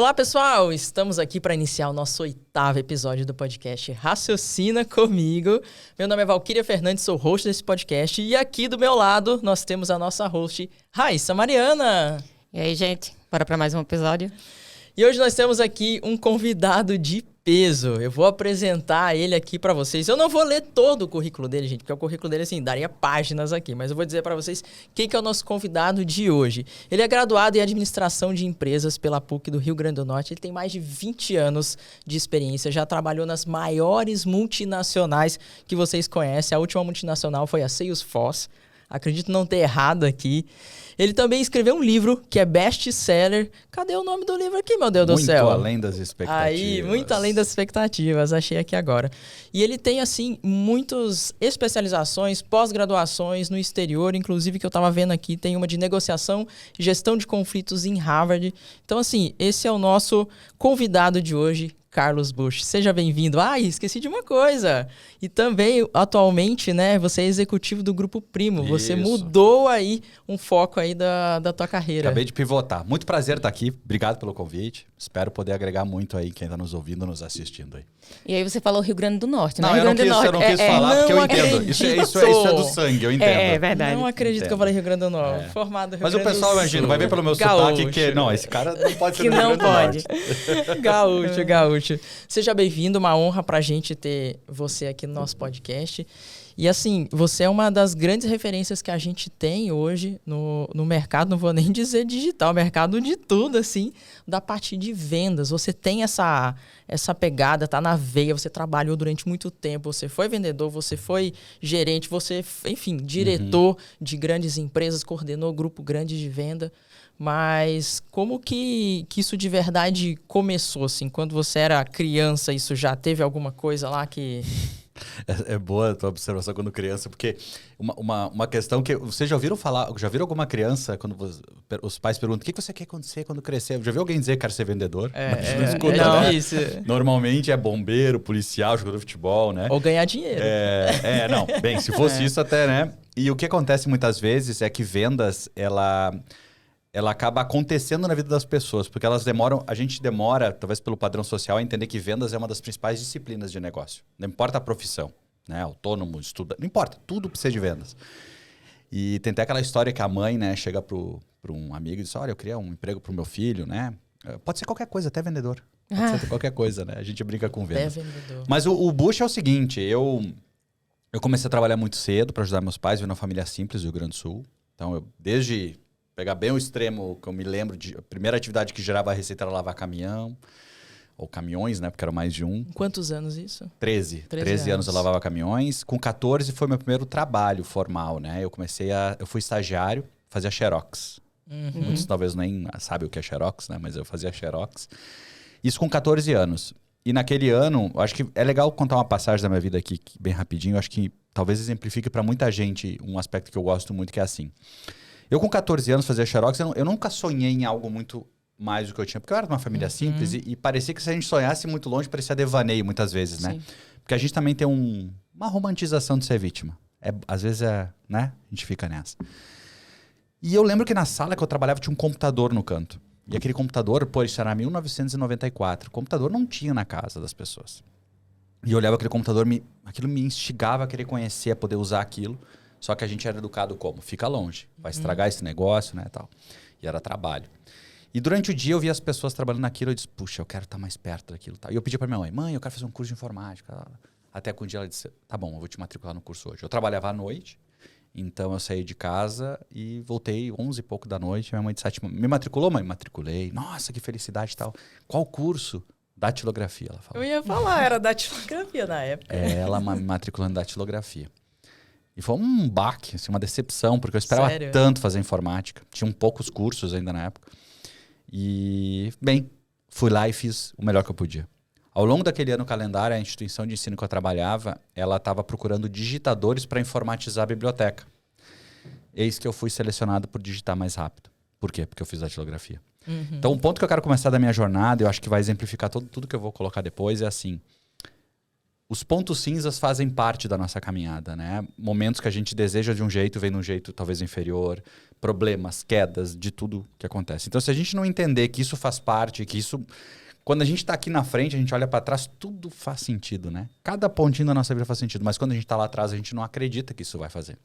Olá, pessoal! Estamos aqui para iniciar o nosso 8º episódio do podcast Raciocina Comigo. Meu nome é Valquíria Fernandes, sou host desse podcast. E aqui do meu lado, nós temos a nossa host, Raíssa Mariana. E aí, gente? Bora para mais um episódio? E hoje nós temos aqui um convidado de peso. Eu vou apresentar ele aqui para vocês. Eu não vou ler todo o currículo dele, gente, porque o currículo dele, assim, daria páginas aqui. Mas eu vou dizer para vocês quem que é o nosso convidado de hoje. Ele é graduado em Administração de Empresas pela PUC do Rio Grande do Norte. Ele tem mais de 20 anos de experiência. Já trabalhou nas maiores multinacionais que vocês conhecem. A última multinacional foi a Salesforce. Acredito não ter errado aqui. Ele também escreveu um livro que é best-seller. Cadê o nome do livro aqui, meu Deus do céu? Muito além das expectativas. Aí, muito além das expectativas. Achei aqui agora. E ele tem, assim, muitas especializações, pós-graduações no exterior. Inclusive, que eu estava vendo aqui, tem uma de negociação e gestão de conflitos em Harvard. Então, assim, esse é o nosso convidado de hoje, Carlos Busch. Seja bem-vindo. Ah, esqueci de uma coisa. E também, atualmente, né, você é executivo do Grupo Primo. Isso. Você mudou aí um foco aí da tua carreira. Acabei de pivotar. Muito prazer estar aqui. Obrigado pelo convite. Espero poder agregar muito aí quem está nos ouvindo, nos assistindo aí. E aí você falou Rio Grande do Norte, né? Não, Rio eu não Grande do quis Norte. falar porque eu entendo. acredito. Isso é do sangue, eu entendo. É verdade. Não acredito que eu falei Rio Grande do Norte. É. Formado Rio Mas o Grande do pessoal, Sul. imagina, vai ver pelo meu sotaque que... Não, esse cara não pode ser Que do Rio não Grande do pode. Norte. Gaúcho. Seja bem-vindo, uma honra pra gente ter você aqui no nosso podcast. E assim, você é uma das grandes referências que a gente tem hoje no mercado, não vou nem dizer digital, mercado de tudo, assim, da parte de vendas. Você tem essa pegada, tá na veia, você trabalhou durante muito tempo, você foi vendedor, você foi gerente, você, enfim, diretor de grandes empresas, coordenou grupo grande de venda. Mas como que isso de verdade começou, assim? Quando você era criança, isso já teve alguma coisa lá que... É boa a tua observação quando criança, porque uma questão que... Vocês já viram alguma criança, quando os pais perguntam, o que você quer acontecer quando crescer? Já viu alguém dizer que quer ser vendedor? Não escuta, não, né? isso. Normalmente é bombeiro, policial, jogador de futebol, né? Ou ganhar dinheiro. Não. Bem, se fosse isso até, né? E o que acontece muitas vezes é que vendas, ela acaba acontecendo na vida das pessoas, porque a gente demora, talvez pelo padrão social, a entender que vendas é uma das principais disciplinas de negócio. Não importa a profissão, né? Autônomo, estuda, não importa, tudo precisa de vendas. E tem até aquela história que a mãe, né, chega para um amigo e diz, olha, eu queria um emprego para o meu filho, né? Pode ser qualquer coisa, até vendedor. Pode ser qualquer coisa, né? A gente brinca com vendas. Até vendedor. Mas o Busch é o seguinte, eu comecei a trabalhar muito cedo para ajudar meus pais, vim numa família simples do Rio Grande do Sul. Então, desde pegar bem o extremo, que eu me lembro, a primeira atividade que gerava receita era lavar caminhão, ou caminhões, né? Porque era mais de um. Quantos anos isso? 13 anos eu lavava caminhões. Com 14 foi meu primeiro trabalho formal, né? Eu fui estagiário, fazia xerox. Muitos talvez nem sabem o que é xerox, né? Mas eu fazia xerox. Isso com 14 anos. E naquele ano, eu acho que é legal contar uma passagem da minha vida aqui, bem rapidinho. Eu acho que talvez exemplifique para muita gente um aspecto que eu gosto muito, que é assim. Eu com 14 anos fazia xerox, eu nunca sonhei em algo muito mais do que eu tinha. Porque eu era de uma família simples e parecia que se a gente sonhasse muito longe, parecia devaneio muitas vezes, né? Sim. Porque a gente também tem uma romantização de ser vítima. Às vezes né? A gente fica nessa. E eu lembro que na sala que eu trabalhava tinha um computador no canto. E aquele computador, isso era 1994. O computador não tinha na casa das pessoas. E eu olhava aquele computador, aquilo me instigava a querer conhecer, a poder usar aquilo. Só que a gente era educado como? Fica longe, vai estragar esse negócio, né, tal. E era trabalho. E durante o dia eu via as pessoas trabalhando naquilo, eu disse, puxa, eu quero estar mais perto daquilo, tal. E eu pedi para minha mãe, eu quero fazer um curso de informática. Até que um dia ela disse, tá bom, eu vou te matricular no curso hoje. Eu trabalhava à noite, então eu saí de casa e voltei 11 e pouco da noite. Minha mãe disse, me matriculou, mãe? Matriculei. Nossa, que felicidade e tal. Qual curso? Datilografia, ela falou. Eu ia falar, era datilografia na época. Ela me matriculou em datilografia. E foi um baque, assim, uma decepção, porque eu esperava tanto fazer informática. Tinham poucos cursos ainda na época. E, bem, fui lá e fiz o melhor que eu podia. Ao longo daquele ano calendário, a instituição de ensino que eu trabalhava, ela estava procurando digitadores para informatizar a biblioteca. Eis que eu fui selecionado por digitar mais rápido. Por quê? Porque eu fiz datilografia. Então, o ponto que eu quero começar da minha jornada, eu acho que vai exemplificar tudo que eu vou colocar depois, é assim. os pontos cinzas fazem parte da nossa caminhada, né? Momentos que a gente deseja de um jeito, vem de um jeito talvez inferior, problemas, quedas, de tudo que acontece. Então, se a gente não entender que isso faz parte, que isso... Quando a gente está aqui na frente, a gente olha para trás, tudo faz sentido, né? Cada pontinho da nossa vida faz sentido, mas quando a gente está lá atrás, a gente não acredita que isso vai fazer.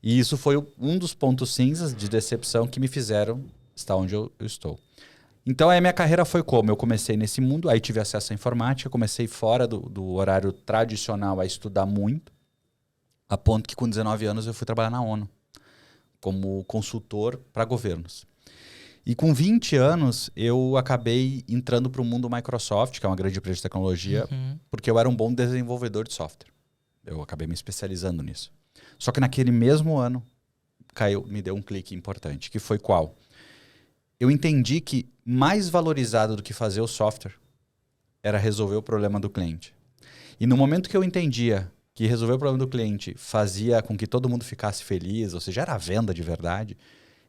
E isso foi um dos pontos cinzas de decepção que me fizeram estar onde eu estou. Então, a minha carreira foi como? Eu comecei nesse mundo, aí tive acesso à informática, comecei fora do horário tradicional a estudar muito, a ponto que com 19 anos eu fui trabalhar na ONU, como consultor para governos. E com 20 anos, eu acabei entrando para o mundo Microsoft, que é uma grande empresa de tecnologia, porque eu era um bom desenvolvedor de software. Eu acabei me especializando nisso. Só que naquele mesmo ano, me deu um clique importante, que foi qual? Eu entendi que mais valorizado do que fazer o software era resolver o problema do cliente. E no momento que eu entendia que resolver o problema do cliente fazia com que todo mundo ficasse feliz, ou seja, era a venda de verdade,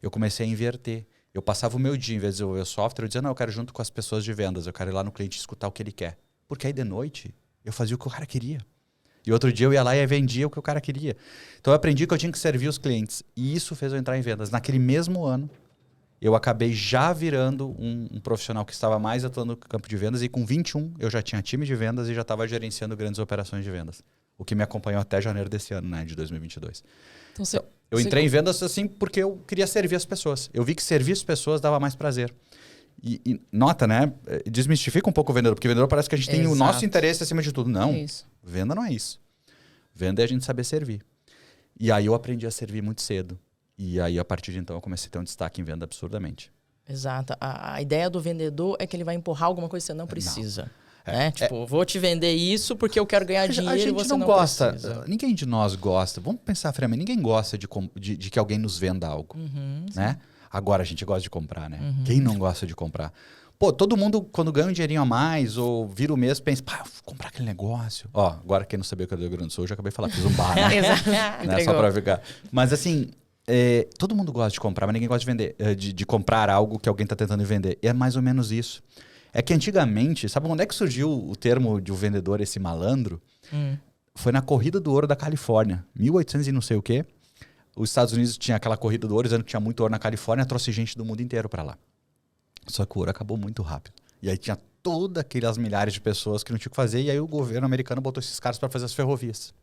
eu comecei a inverter. Eu passava o meu dia, em vez de desenvolver o software, eu dizia, não, eu quero junto com as pessoas de vendas, eu quero ir lá no cliente escutar o que ele quer. Porque aí de noite, eu fazia o que o cara queria. E outro dia eu ia lá e vendia o que o cara queria. Então eu aprendi que eu tinha que servir os clientes. E isso fez eu entrar em vendas. Naquele mesmo ano, eu acabei já virando um profissional que estava mais atuando no campo de vendas. E com 21, eu já tinha time de vendas e já estava gerenciando grandes operações de vendas. O que me acompanhou até janeiro desse ano, né, de 2022. Então, eu entrei em vendas assim porque eu queria servir as pessoas. Eu vi que servir as pessoas dava mais prazer. E nota, né? Desmistifica um pouco o vendedor, porque o vendedor parece que a gente tem o nosso interesse acima de tudo. Não, venda não é isso. Venda é a gente saber servir. E aí eu aprendi a servir muito cedo. E aí, a partir de então, eu comecei a ter um destaque em venda absurdamente. Exato. A ideia do vendedor é que ele vai empurrar alguma coisa que você não precisa. Né? Tipo, vou te vender isso porque eu quero ganhar dinheiro e você não gosta. Precisa. Ninguém de nós gosta. Vamos pensar friamente. Ninguém gosta de que alguém nos venda algo. Né? Agora a gente gosta de comprar, né? Quem não gosta de comprar? Pô, todo mundo, quando ganha um dinheirinho a mais ou vira o mês, pensa, pá, vou comprar aquele negócio. Ó, agora quem não sabia que eu era do Rio Grande do Sul, eu já acabei de falar, fiz um bar, né? Exato. Né? Só pra ficar. Mas assim, todo mundo gosta de comprar, mas ninguém gosta de vender, de comprar algo que alguém tá tentando vender. E é mais ou menos isso. É que antigamente, sabe onde é que surgiu o termo de um vendedor, esse malandro? Foi na Corrida do Ouro da Califórnia, 1800 e não sei o quê. Os Estados Unidos tinha aquela Corrida do Ouro, dizendo que tinha muito ouro na Califórnia, trouxe gente do mundo inteiro para lá. Só que o ouro acabou muito rápido. E aí tinha todas aquelas milhares de pessoas que não tinham o que fazer, e aí o governo americano botou esses caras para fazer as ferrovias.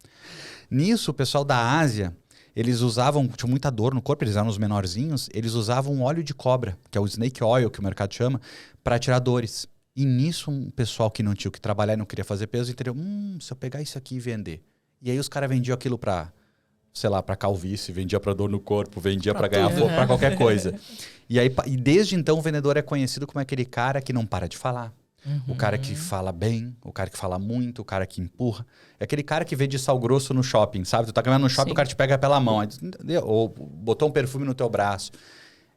Nisso, o pessoal da Ásia, eles usavam, tinha muita dor no corpo, eles eram os menorzinhos, eles usavam óleo de cobra, que é o snake oil, que o mercado chama, para tirar dores. E nisso, um pessoal que não tinha o que trabalhar e não queria fazer peso, entendeu? Se eu pegar isso aqui e vender. E aí os caras vendiam aquilo para, sei lá, para calvície, vendia para dor no corpo, vendia para ganhar fogo, para qualquer coisa. E desde então o vendedor é conhecido como aquele cara que não para de falar. O cara que fala bem, o cara que fala muito, o cara que empurra. É aquele cara que vende sal grosso no shopping, sabe? Tu tá caminhando no shopping, o cara te pega pela mão. Ou botou um perfume no teu braço.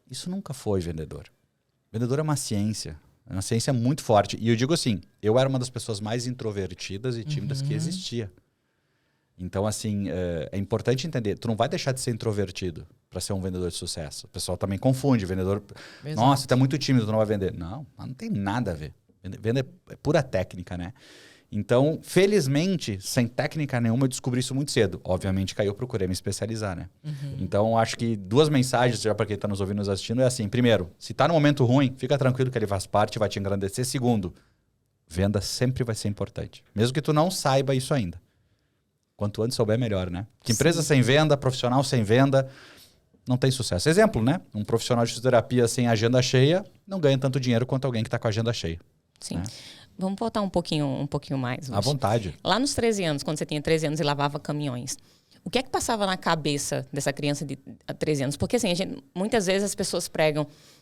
Isso nunca foi vendedor. Vendedor é uma ciência. É uma ciência muito forte. E eu digo assim, eu era uma das pessoas mais introvertidas e tímidas que existia. Então, assim, é importante entender. Tu não vai deixar de ser introvertido para ser um vendedor de sucesso. O pessoal também confunde. Vendedor, nossa, tu é muito tímido, tu não vai vender. Não tem nada a ver. Venda é pura técnica, né? Então, felizmente, sem técnica nenhuma, eu descobri isso muito cedo. Obviamente, que aí eu procurei me especializar, né? Então, acho que 2 mensagens, já para quem está nos ouvindo, nos assistindo, é assim. Primeiro, se está no momento ruim, fica tranquilo que ele faz parte, vai te engrandecer. Segundo, venda sempre vai ser importante. Mesmo que tu não saiba isso ainda. Quanto antes souber, melhor, né? Que empresa sem venda, profissional sem venda, não tem sucesso. Exemplo, né? Um profissional de fisioterapia sem agenda cheia não ganha tanto dinheiro quanto alguém que está com a agenda cheia. Sim. Né? Vamos voltar um pouquinho mais. À vontade. Lá nos 13 anos, quando você tinha 13 anos e lavava caminhões, o que é que passava na cabeça dessa criança de 13 anos? Porque assim, muitas vezes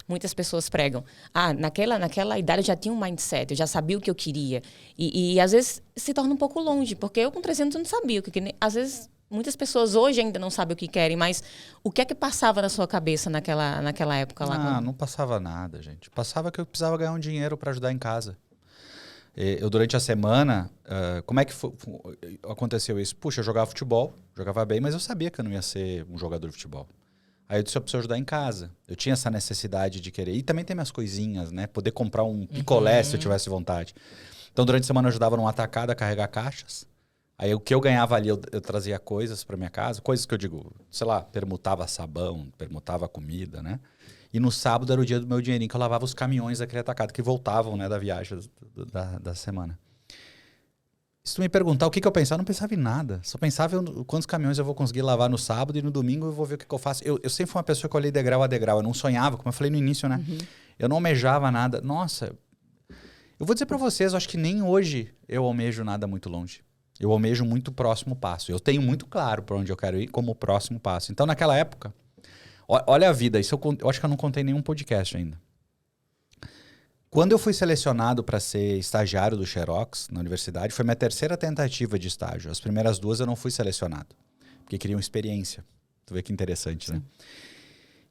muitas pessoas pregam, naquela idade eu já tinha um mindset, eu já sabia o que eu queria. E às vezes se torna um pouco longe, porque eu com 13 anos eu não sabia o que eu queria. Às vezes muitas pessoas hoje ainda não sabem o que querem, mas o que é que passava na sua cabeça naquela época lá? Não passava nada, gente. Passava que eu precisava ganhar um dinheiro para ajudar em casa. Eu, durante a semana, como é que aconteceu isso? Puxa, eu jogava futebol, jogava bem, mas eu sabia que eu não ia ser um jogador de futebol. Aí eu disse, eu preciso ajudar em casa. Eu tinha essa necessidade de querer. E também tem minhas coisinhas, né? Poder comprar um picolé se eu tivesse vontade. Então, Então, durante a semana eu ajudava num atacado a carregar caixas. Aí o que eu ganhava ali, eu trazia coisas para minha casa. Coisas que eu digo, sei lá, permutava sabão, permutava comida, né? E no sábado era o dia do meu dinheirinho que eu lavava os caminhões daquele atacado que voltavam, né, da viagem da semana. Se tu me perguntar o que eu pensava, eu não pensava em nada. Só pensava quantos caminhões eu vou conseguir lavar no sábado e no domingo eu vou ver o que eu faço. Eu sempre fui uma pessoa que olhei degrau a degrau. Eu não sonhava, como eu falei no início, né? Eu não almejava nada. Nossa, eu vou dizer para vocês, eu acho que nem hoje eu almejo nada muito longe. Eu almejo muito o próximo passo. Eu tenho muito claro para onde eu quero ir como o próximo passo. Então, naquela época, olha a vida. Isso eu acho que eu não contei em nenhum podcast ainda. Quando eu fui selecionado para ser estagiário do Xerox na universidade, foi minha terceira tentativa de estágio. As primeiras 2 eu não fui selecionado, porque queriam experiência. Tu vê que interessante, né?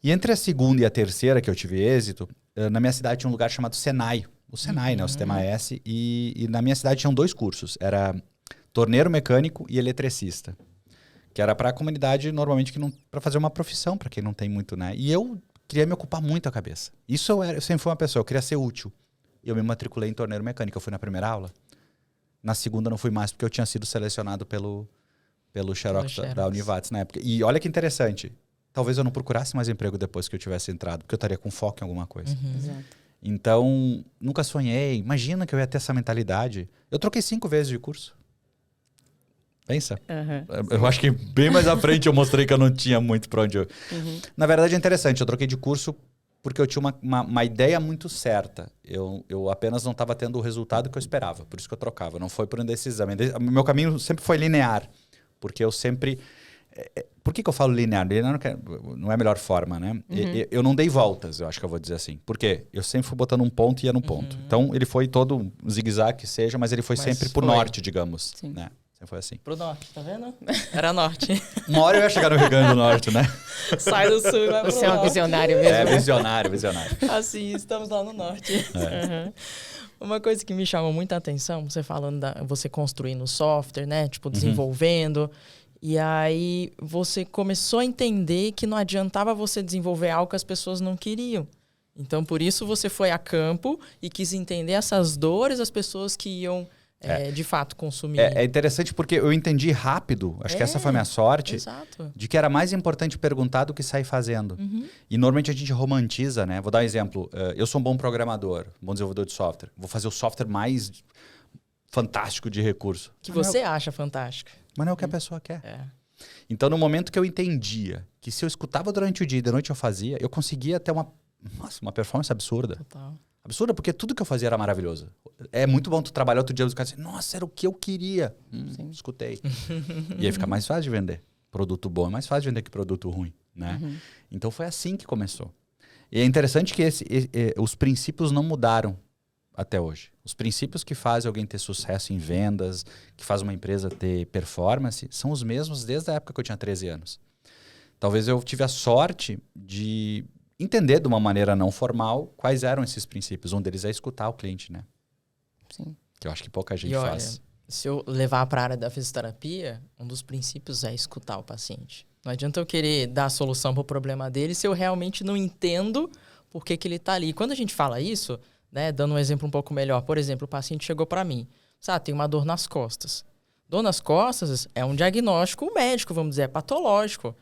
E entre a segunda e a terceira que eu tive êxito, na minha cidade tinha um lugar chamado Senai. O Senai, né? O Sistema S. E na minha cidade tinham 2 cursos. Era torneiro mecânico e eletricista. Que era para a comunidade, normalmente, para fazer uma profissão, para quem não tem muito, né? E eu queria me ocupar muito a cabeça. Isso eu sempre fui uma pessoa, eu queria ser útil. Eu me matriculei em torneiro mecânico. Eu fui na primeira aula. Na segunda não fui mais, porque eu tinha sido selecionado pelo Xerox da Univates na época. E olha que interessante. Talvez eu não procurasse mais emprego depois que eu tivesse entrado, porque eu estaria com foco em alguma coisa. Exato. Então, nunca sonhei. Imagina que eu ia ter essa mentalidade. Eu troquei 5 vezes de curso. Pensa. Eu acho que bem mais à frente eu mostrei que eu não tinha muito para onde eu... Na verdade é interessante, eu troquei de curso porque eu tinha uma ideia muito certa. Eu apenas não estava tendo o resultado que eu esperava, por isso que eu trocava. Não foi por indecisão. Meu caminho sempre foi linear, porque eu sempre... Por que eu falo linear? Linear não é a melhor forma, né? Eu não dei voltas, eu acho que eu vou dizer assim. Por quê? Eu sempre fui botando um ponto e ia no ponto. Então ele foi todo um zigue-zague que seja, mas ele foi sempre pro norte, digamos. Sim. Né? Foi assim. Pro norte, tá vendo? Era norte. Uma hora eu ia chegar no Rio Grande do Norte, né? Sai do sul e vai pro Você é um norte. visionário mesmo. É, visionário. Assim, estamos lá no norte. Uma coisa que me chamou muita atenção, você falando você construindo software, né? Tipo, desenvolvendo. E aí você começou a entender que não adiantava você desenvolver algo que as pessoas não queriam. Então, por isso você foi a campo e quis entender essas dores das pessoas que iam... de fato, consumir. É interessante porque eu entendi rápido, acho que essa foi a minha sorte, de que era mais importante perguntar do que sair fazendo. E normalmente a gente romantiza, né? Vou dar um exemplo. Eu sou um bom programador, um bom desenvolvedor de software. Vou fazer o software mais fantástico de recurso. Que você acha fantástico. Mas não é o que a pessoa quer. Então, no momento que eu entendia que se eu escutava durante o dia e de noite eu fazia, eu conseguia ter uma performance absurda. Total. Absurda, porque tudo que eu fazia era maravilhoso. É muito bom tu trabalhar outro dia e os caras dizem, nossa, era o que eu queria. Escutei. E aí fica mais fácil de vender. Produto bom é mais fácil de vender que produto ruim, né? Então foi assim que começou. E é interessante que os princípios não mudaram até hoje. Os princípios que fazem alguém ter sucesso em vendas, que faz uma empresa ter performance, são os mesmos desde a época que eu tinha 13 anos. Talvez eu tive a sorte de entender de uma maneira não formal quais eram esses princípios. Um deles é escutar o cliente, né? Sim. Que eu acho que pouca gente olha, faz. Se eu levar para a área da fisioterapia, um dos princípios é escutar o paciente. Não adianta eu querer dar a solução para o problema dele se eu realmente não entendo por que ele está ali. Quando a gente fala isso, né, dando um exemplo um pouco melhor, por exemplo, o paciente chegou para mim, tem uma dor nas costas. Dor nas costas é um diagnóstico médico, vamos dizer, é patológico.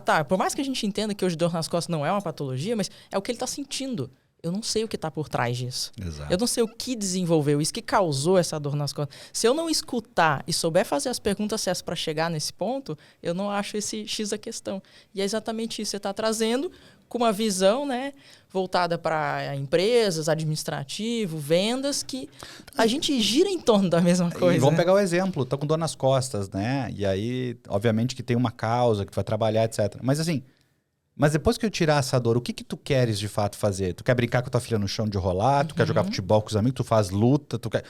Tá. Por mais que a gente entenda que hoje dor nas costas não é uma patologia, mas é o que ele está sentindo. Eu não sei o que está por trás disso. Exato. Eu não sei o que desenvolveu isso, que causou essa dor nas costas. Se eu não escutar e souber fazer as perguntas certas para chegar nesse ponto, eu não acho esse X da questão. E é exatamente isso que você está trazendo com uma visão, né, voltada para empresas, administrativo, vendas, que a gente gira em torno da mesma coisa. E vamos pegar o exemplo, tô com dor nas costas, né? E aí, obviamente que tem uma causa que tu vai trabalhar, etc. Mas assim, depois que eu tirar essa dor, o que tu queres de fato fazer? Tu quer brincar com tua filha no chão de rolar? Tu quer jogar futebol com os amigos? Tu faz luta? Tu quer...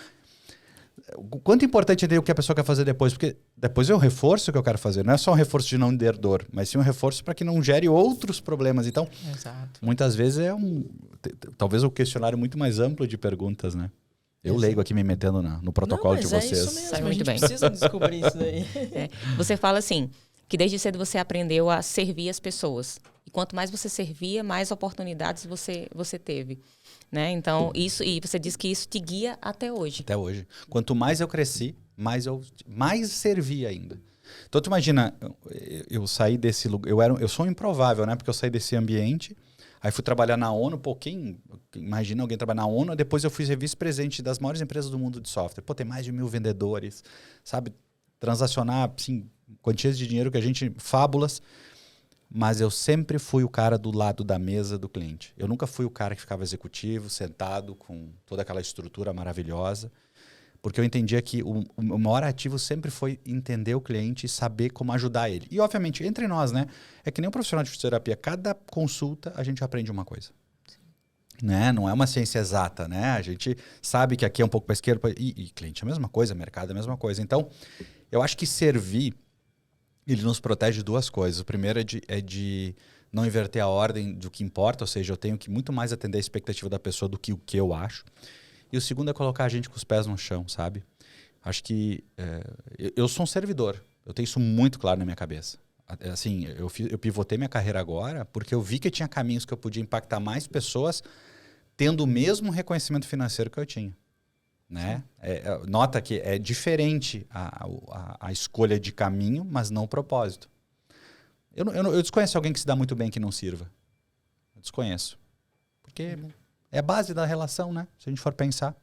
O quanto importante é entender o que a pessoa quer fazer depois, porque depois é o reforço que eu quero fazer. Não é só um reforço de não ter dor, mas sim um reforço para que não gere outros problemas. Então, muitas vezes talvez um questionário muito mais amplo de perguntas, né? Eu leigo aqui me metendo no protocolo de vocês. É isso mesmo, Sai muito bem. Precisa descobrir isso daí. Você fala assim, que desde cedo você aprendeu a servir as pessoas. E quanto mais você servia, mais oportunidades você teve. Né? Então, isso, e você disse que isso te guia até hoje. Até hoje. Quanto mais eu cresci, mais servi ainda. Então, tu imagina, eu saí desse lugar, eu sou um improvável, né? Porque eu saí desse ambiente, aí fui trabalhar na ONU, imagina alguém trabalhar na ONU, depois eu fui ser vice-presidente das maiores empresas do mundo de software. Pô, tem mais de 1.000 vendedores, sabe? Transacionar, assim, quantias de dinheiro que a gente... Fábulas. Mas eu sempre fui o cara do lado da mesa do cliente. Eu nunca fui o cara que ficava executivo, sentado com toda aquela estrutura maravilhosa, porque eu entendia que o maior ativo sempre foi entender o cliente e saber como ajudar ele. E, obviamente, entre nós, né? É que nem um profissional de fisioterapia. Cada consulta a gente aprende uma coisa. Né? Não é uma ciência exata, né? A gente sabe que aqui é um pouco para a esquerda e cliente é a mesma coisa, mercado é a mesma coisa. Então, eu acho que servir, ele nos protege de duas coisas. O primeiro é de não inverter a ordem do que importa, ou seja, eu tenho que muito mais atender a expectativa da pessoa do que o que eu acho. E o segundo é colocar a gente com os pés no chão, sabe? Acho que eu sou um servidor. Eu tenho isso muito claro na minha cabeça. Assim, eu pivotei minha carreira agora porque eu vi que tinha caminhos que eu podia impactar mais pessoas tendo o mesmo reconhecimento financeiro que eu tinha. Né? Nota que é diferente a escolha de caminho, mas não o propósito. Eu desconheço alguém que se dá muito bem que não sirva. Eu desconheço. Porque é a base da relação, né? Se a gente for pensar.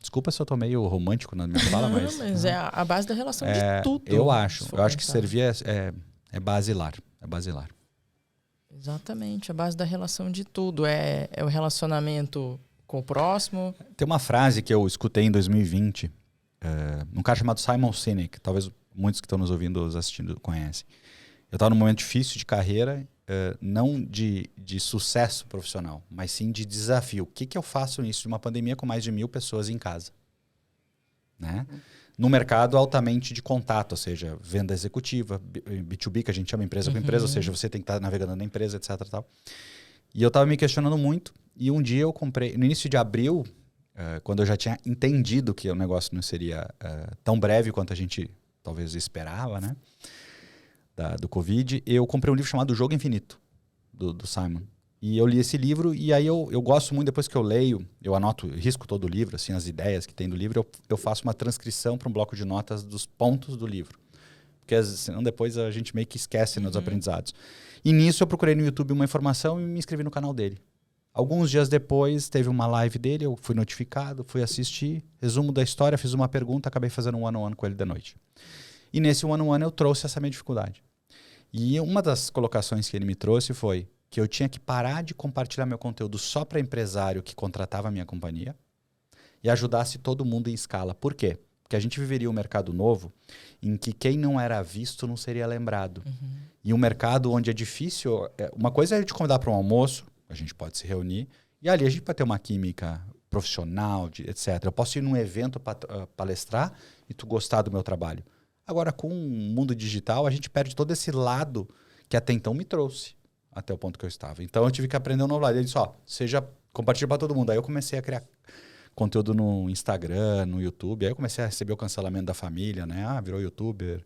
Desculpa se eu tô meio romântico na minha fala, mas... Não, mas é a base da relação de tudo. Eu acho que servir é basilar. É basilar. Exatamente, a base da relação de tudo. É o relacionamento com o próximo. Tem uma frase que eu escutei em 2020, um cara chamado Simon Sinek, talvez muitos que estão nos ouvindo, assistindo, conhecem. Eu estava num momento difícil de carreira, não de sucesso profissional, mas sim de desafio. O que eu faço nisso de uma pandemia com mais de 1.000 pessoas em casa? Né? No mercado altamente de contato, ou seja, venda executiva, B2B, que a gente chama empresa com empresa, ou seja, você tem que estar navegando na empresa, etc. Tal. E eu estava me questionando muito, e um dia eu comprei, no início de abril, quando eu já tinha entendido que o negócio não seria tão breve quanto a gente talvez esperava, né? Do Covid, eu comprei um livro chamado O Jogo Infinito, do Simon. E eu li esse livro, e aí eu gosto muito, depois que eu leio, eu anoto, risco todo o livro, assim, as ideias que tem do livro, eu faço uma transcrição para um bloco de notas dos pontos do livro. Porque senão depois a gente meio que esquece nos aprendizados. E nisso eu procurei no YouTube uma informação e me inscrevi no canal dele. Alguns dias depois teve uma live dele, eu fui notificado, fui assistir, resumo da história, fiz uma pergunta, acabei fazendo um one-on-one com ele de noite. E nesse one-on-one eu trouxe essa minha dificuldade. E uma das colocações que ele me trouxe foi que eu tinha que parar de compartilhar meu conteúdo só para empresário que contratava a minha companhia e ajudasse todo mundo em escala. Por quê? Porque a gente viveria um mercado novo em que quem não era visto não seria lembrado. E um mercado onde é difícil... Uma coisa é a gente convidar para um almoço, a gente pode se reunir, e ali a gente pode ter uma química profissional, etc. Eu posso ir num evento palestrar e tu gostar do meu trabalho. Agora, com o mundo digital, a gente perde todo esse lado que até então me trouxe até o ponto que eu estava. Então, eu tive que aprender um novo lado. Ele disse, compartilha para todo mundo. Aí eu comecei a criar conteúdo no Instagram, no YouTube. Aí eu comecei a receber o cancelamento da família, né? Virou youtuber,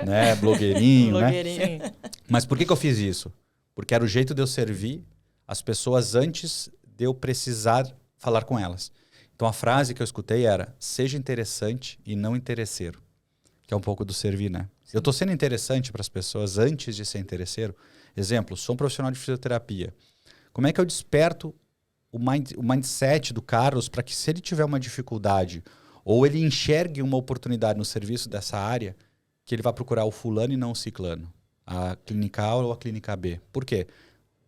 né? Blogueirinho, né? Mas por que eu fiz isso? Porque era o jeito de eu servir as pessoas antes de eu precisar falar com elas. Então, a frase que eu escutei era, seja interessante e não interesseiro. Que é um pouco do servir, né? Sim. Eu estou sendo interessante para as pessoas antes de ser interesseiro. Exemplo, sou um profissional de fisioterapia. Como é que eu desperto o mindset do Carlos para que, se ele tiver uma dificuldade ou ele enxergue uma oportunidade no serviço dessa área, que ele vá procurar o fulano e não o ciclano, a clínica A ou a clínica B? Por quê?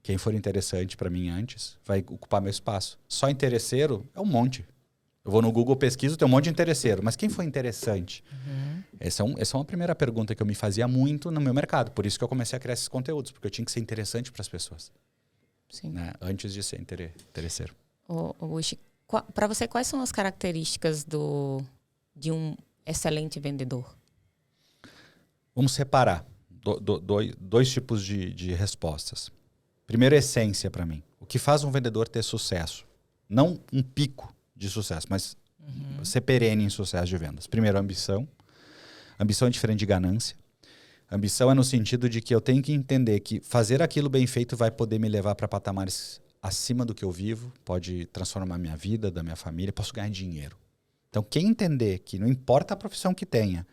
Quem for interessante para mim antes vai ocupar meu espaço. Só interesseiro é um monte. Eu vou no Google, pesquiso, tem um monte de interesseiro. Mas quem foi interessante? Essa é uma primeira pergunta que eu me fazia muito no meu mercado. Por isso que eu comecei a criar esses conteúdos. Porque eu tinha que ser interessante para as pessoas. Sim. Né? Antes de ser interesseiro. Para você, quais são as características de um excelente vendedor? Vamos separar dois tipos de respostas. Primeiro, essência para mim. O que faz um vendedor ter sucesso? Não um pico de sucesso, mas ser perene em sucesso de vendas. Primeiro, ambição. Ambição é diferente de ganância. Ambição é no sentido de que eu tenho que entender que fazer aquilo bem feito vai poder me levar para patamares acima do que eu vivo, pode transformar minha vida, da minha família, posso ganhar dinheiro. Então, quem entender que não importa a profissão que tenha,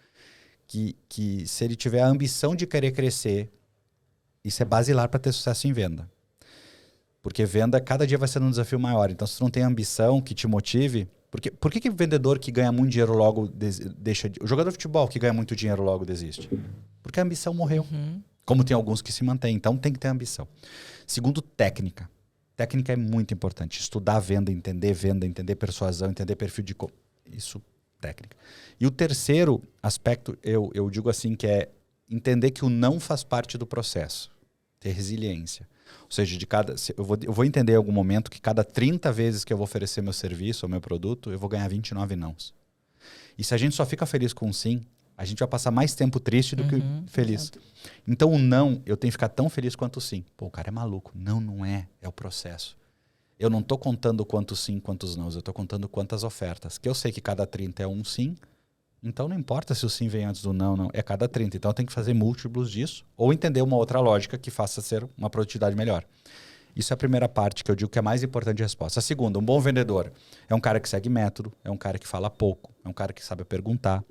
que se ele tiver a ambição de querer crescer, isso é basilar para ter sucesso em venda. Porque venda, cada dia vai ser um desafio maior. Então, se tu não tem ambição que te motive... Por que o vendedor que ganha muito dinheiro logo deixa... O jogador de futebol que ganha muito dinheiro logo desiste? Porque a ambição morreu. Como tem alguns que se mantêm. Então, tem que ter ambição. Segundo, técnica. Técnica é muito importante. Estudar venda, entender persuasão, entender perfil de... Isso, técnica. E o terceiro aspecto, eu digo assim, que é entender que o não faz parte do processo. Ter resiliência. Ou seja, eu vou entender em algum momento que cada 30 vezes que eu vou oferecer meu serviço ou meu produto, eu vou ganhar 29 nãos. E se a gente só fica feliz com um sim, a gente vai passar mais tempo triste do que feliz. Exato. Então o não, eu tenho que ficar tão feliz quanto o sim. Pô, o cara é maluco. Não, não é. É o processo. Eu não estou contando quantos sim, quantos nãos. Eu estou contando quantas ofertas. Que eu sei que cada 30 é um sim. Então não importa se o sim vem antes do não, não. É cada 30. Então eu tenho que fazer múltiplos disso ou entender uma outra lógica que faça ser uma produtividade melhor. Isso é a primeira parte que eu digo que é mais importante de resposta. A segunda, um bom vendedor é um cara que segue método, é um cara que fala pouco, é um cara que sabe perguntar,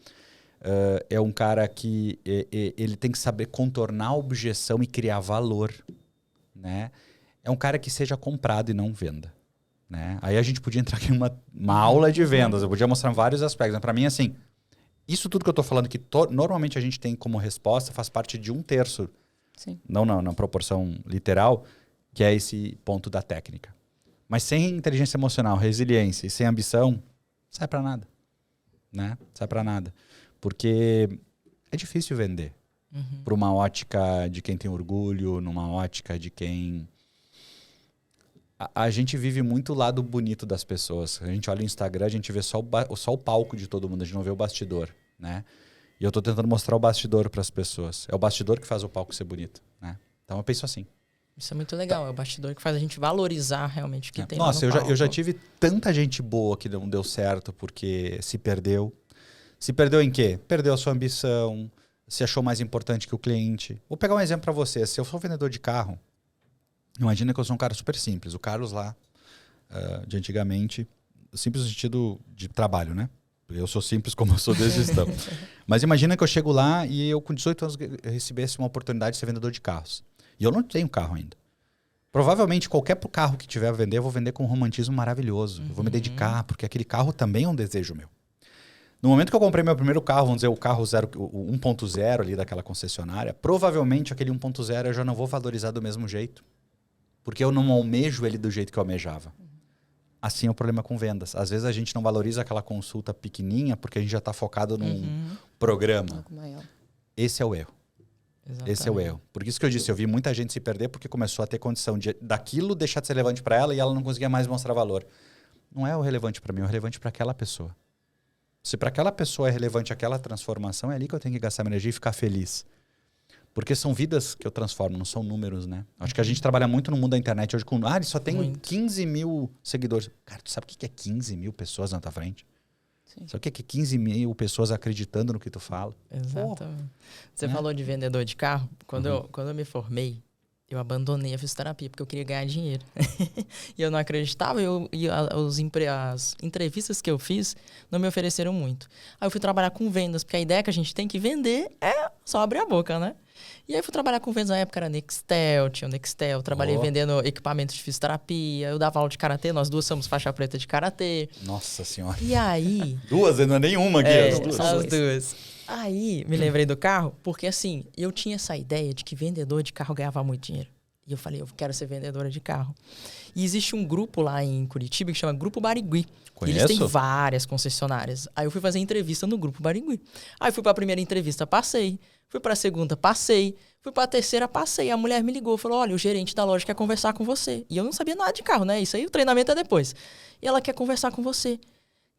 é um cara que ele tem que saber contornar a objeção e criar valor, né? É um cara que seja comprado e não venda, né? Aí a gente podia entrar aqui em uma aula de vendas, eu podia mostrar vários aspectos. Para mim, assim, isso tudo que eu estou falando que normalmente a gente tem como resposta faz parte de 1/3. Sim. Não na proporção literal, que é esse ponto da técnica. Mas sem inteligência emocional, resiliência e sem ambição, sai para nada, né? Sai para nada. Porque é difícil vender. Por uma ótica de quem tem orgulho, numa ótica de quem... A gente vive muito o lado bonito das pessoas. A gente olha o Instagram, a gente vê só o palco de todo mundo, a gente não vê o bastidor, né? E eu tô tentando mostrar o bastidor para as pessoas. É o bastidor que faz o palco ser bonito, né? Então eu penso assim. Isso é muito legal, é o bastidor que faz a gente valorizar realmente o que tem. Nossa, eu já tive tanta gente boa que não deu certo porque se perdeu. Se perdeu em quê? Perdeu a sua ambição, se achou mais importante que o cliente. Vou pegar um exemplo para você. Se eu sou vendedor de carro, imagina que eu sou um cara super simples. O Carlos lá, de antigamente, simples no sentido de trabalho, né? Eu sou simples como eu sou desde então. Mas imagina que eu chego lá e eu com 18 anos recebesse uma oportunidade de ser vendedor de carros. E eu não tenho carro ainda. Provavelmente qualquer carro que tiver a vender, eu vou vender com um romantismo maravilhoso. Eu vou me dedicar, porque aquele carro também é um desejo meu. No momento que eu comprei meu primeiro carro, vamos dizer, o carro 1.0 ali daquela concessionária, provavelmente aquele 1.0 eu já não vou valorizar do mesmo jeito. Porque eu não almejo ele do jeito que eu almejava. Assim é o problema com vendas. Às vezes a gente não valoriza aquela consulta pequenininha porque a gente já está focado num programa. Esse é o erro. Exatamente. Esse é o erro. Por isso que eu disse, eu vi muita gente se perder porque começou a ter condição daquilo deixar de ser relevante para ela e ela não conseguia mais mostrar valor. Não é o relevante para mim, é o relevante para aquela pessoa. Se para aquela pessoa é relevante aquela transformação, é ali que eu tenho que gastar minha energia e ficar feliz. Porque são vidas que eu transformo, não são números, né? Acho que a gente trabalha muito no mundo da internet hoje com... ele só tem 15 mil seguidores. Cara, tu sabe o que é 15 mil pessoas na tua frente? Sim. Sabe o que é 15 mil pessoas acreditando no que tu fala? Exatamente. Você falou de vendedor de carro. Quando eu me formei, eu abandonei a fisioterapia porque eu queria ganhar dinheiro. E eu não acreditava. As entrevistas que eu fiz não me ofereceram muito. Aí eu fui trabalhar com vendas, porque a ideia que a gente tem que vender é só abrir a boca, né? E aí eu fui trabalhar com vendas na época, era Nextel, tinha o Nextel. Trabalhei vendendo equipamentos de fisioterapia. Eu dava aula de karatê, nós duas somos faixa preta de karatê. Nossa senhora. E aí... Duas, não é nenhuma aqui. As duas. Aí, me lembrei do carro, porque assim, eu tinha essa ideia de que vendedor de carro ganhava muito dinheiro. E eu falei, eu quero ser vendedora de carro. E existe um grupo lá em Curitiba que chama Grupo Barigui. Conheço. Eles têm várias concessionárias. Aí eu fui fazer entrevista no Grupo Barigui. Aí fui pra primeira entrevista, passei. Fui pra segunda, passei. Fui pra terceira, passei. A mulher me ligou, falou, olha, o gerente da loja quer conversar com você. E eu não sabia nada de carro, né? Isso aí, o treinamento é depois. E ela quer conversar com você.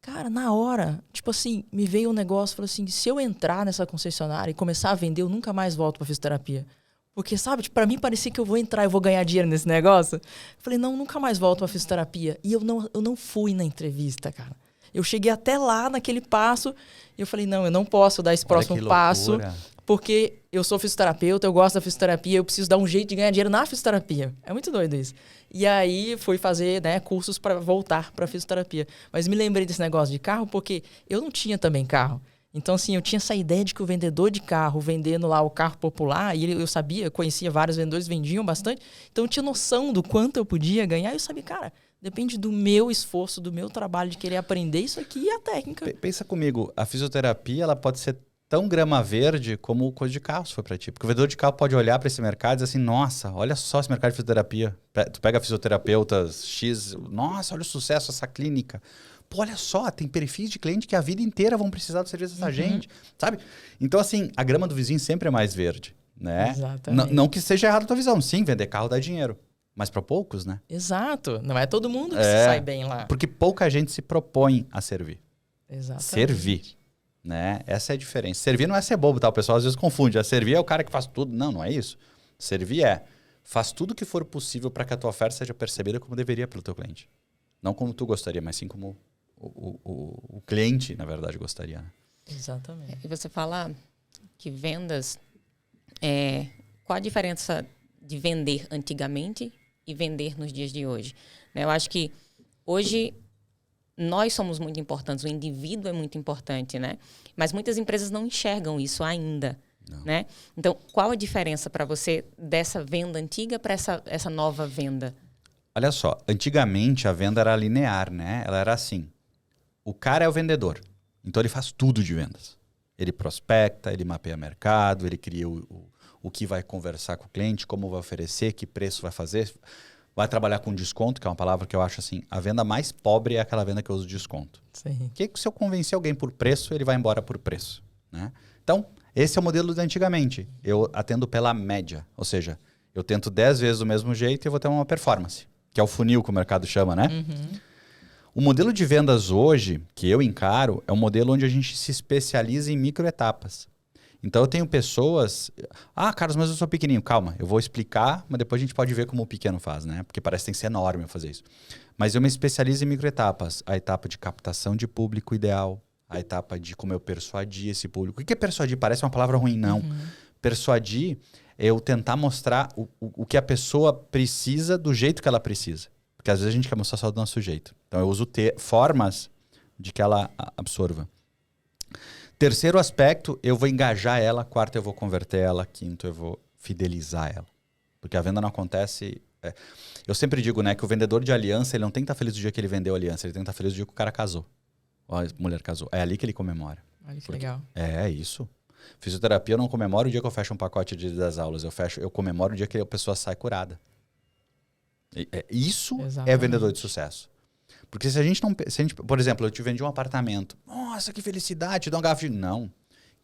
Cara, na hora, tipo assim, me veio um negócio, falou assim, se eu entrar nessa concessionária e começar a vender, eu nunca mais volto pra fisioterapia. Porque, sabe, tipo, pra mim parecia que eu vou entrar e vou ganhar dinheiro nesse negócio. Eu falei, não, nunca mais volto pra fisioterapia. E eu não fui na entrevista, cara. Eu cheguei até lá, naquele passo, e eu falei, não, eu não posso dar esse próximo passo, porque eu sou fisioterapeuta, eu gosto da fisioterapia, eu preciso dar um jeito de ganhar dinheiro na fisioterapia. É muito doido isso. E aí fui fazer, né, cursos para voltar para fisioterapia. Mas me lembrei desse negócio de carro porque eu não tinha também carro. Então, assim, eu tinha essa ideia de que o vendedor de carro, vendendo lá o carro popular, e eu sabia, conhecia vários vendedores, vendiam bastante. Então, eu tinha noção do quanto eu podia ganhar. E eu sabia, cara, depende do meu esforço, do meu trabalho de querer aprender isso aqui e a técnica. Pensa comigo, a fisioterapia, ela pode ser tão grama verde como coisa de carro, se for pra ti. Porque o vendedor de carro pode olhar para esse mercado e dizer assim, nossa, olha só esse mercado de fisioterapia. Tu pega fisioterapeutas X, nossa, olha o sucesso dessa clínica. Pô, olha só, tem perfis de cliente que a vida inteira vão precisar do serviço dessa gente, sabe? Então, assim, a grama do vizinho sempre é mais verde, né? Exatamente. Não que seja errado a tua visão. Sim, vender carro dá dinheiro. Mas para poucos, né? Exato. Não é todo mundo que se sai bem lá. Porque pouca gente se propõe a servir. Exatamente. Servir. Né? Essa é a diferença. Servir não é ser bobo, tá? O pessoal às vezes confunde. A servir é o cara que faz tudo. Não, não é isso. Servir faz tudo o que for possível para que a tua oferta seja percebida como deveria pelo teu cliente. Não como tu gostaria, mas sim como o cliente, na verdade, gostaria. Né? Exatamente. E você fala que vendas... qual a diferença de vender antigamente e vender nos dias de hoje? Eu acho que hoje... Nós somos muito importantes, o indivíduo é muito importante, né? Mas muitas empresas não enxergam isso ainda, né? Então, qual a diferença para você dessa venda antiga para essa nova venda? Olha só, antigamente a venda era linear, né? Ela era assim, o cara é o vendedor, então ele faz tudo de vendas. Ele prospecta, ele mapeia mercado, ele cria o que vai conversar com o cliente, como vai oferecer, que preço vai fazer... Vai trabalhar com desconto, que é uma palavra que eu acho assim, a venda mais pobre é aquela venda que eu uso desconto. Sim. Que se eu convencer alguém por preço, ele vai embora por preço. Né? Então, esse é o modelo de antigamente. Eu atendo pela média. Ou seja, eu tento 10 vezes do mesmo jeito e eu vou ter uma performance. Que é o funil que o mercado chama, né? Uhum. O modelo de vendas hoje, que eu encaro, é um modelo onde a gente se especializa em microetapas. Então, eu tenho pessoas... Ah, Carlos, mas eu sou pequenininho. Calma, eu vou explicar, mas depois a gente pode ver como o pequeno faz, né? Porque parece que tem que ser enorme eu fazer isso. Mas eu me especializo em microetapas. A etapa de captação de público ideal, a etapa de como eu persuadir esse público. O que é persuadir? Parece uma palavra ruim, não. Uhum. Persuadir é eu tentar mostrar o que a pessoa precisa do jeito que ela precisa. Porque às vezes a gente quer mostrar só do nosso jeito. Então, eu uso formas de que ela absorva. Terceiro aspecto, eu vou engajar ela. Quarto, eu vou converter ela. Quinto, eu vou fidelizar ela. Porque a venda não acontece... Eu sempre digo, né, que o vendedor de aliança, ele não tem que estar feliz do dia que ele vendeu a aliança. Ele tem que estar feliz do dia que o cara casou. Ou a mulher casou. É ali que ele comemora. Olha que legal. É isso. Fisioterapia, eu não comemoro o dia que eu fecho um pacote das aulas. Eu comemoro o dia que a pessoa sai curada. Isso Exatamente. é vendedor de sucesso. Porque se a gente, por exemplo, eu te vendi um apartamento. Nossa, que felicidade, te dou uma garrafa de... Não.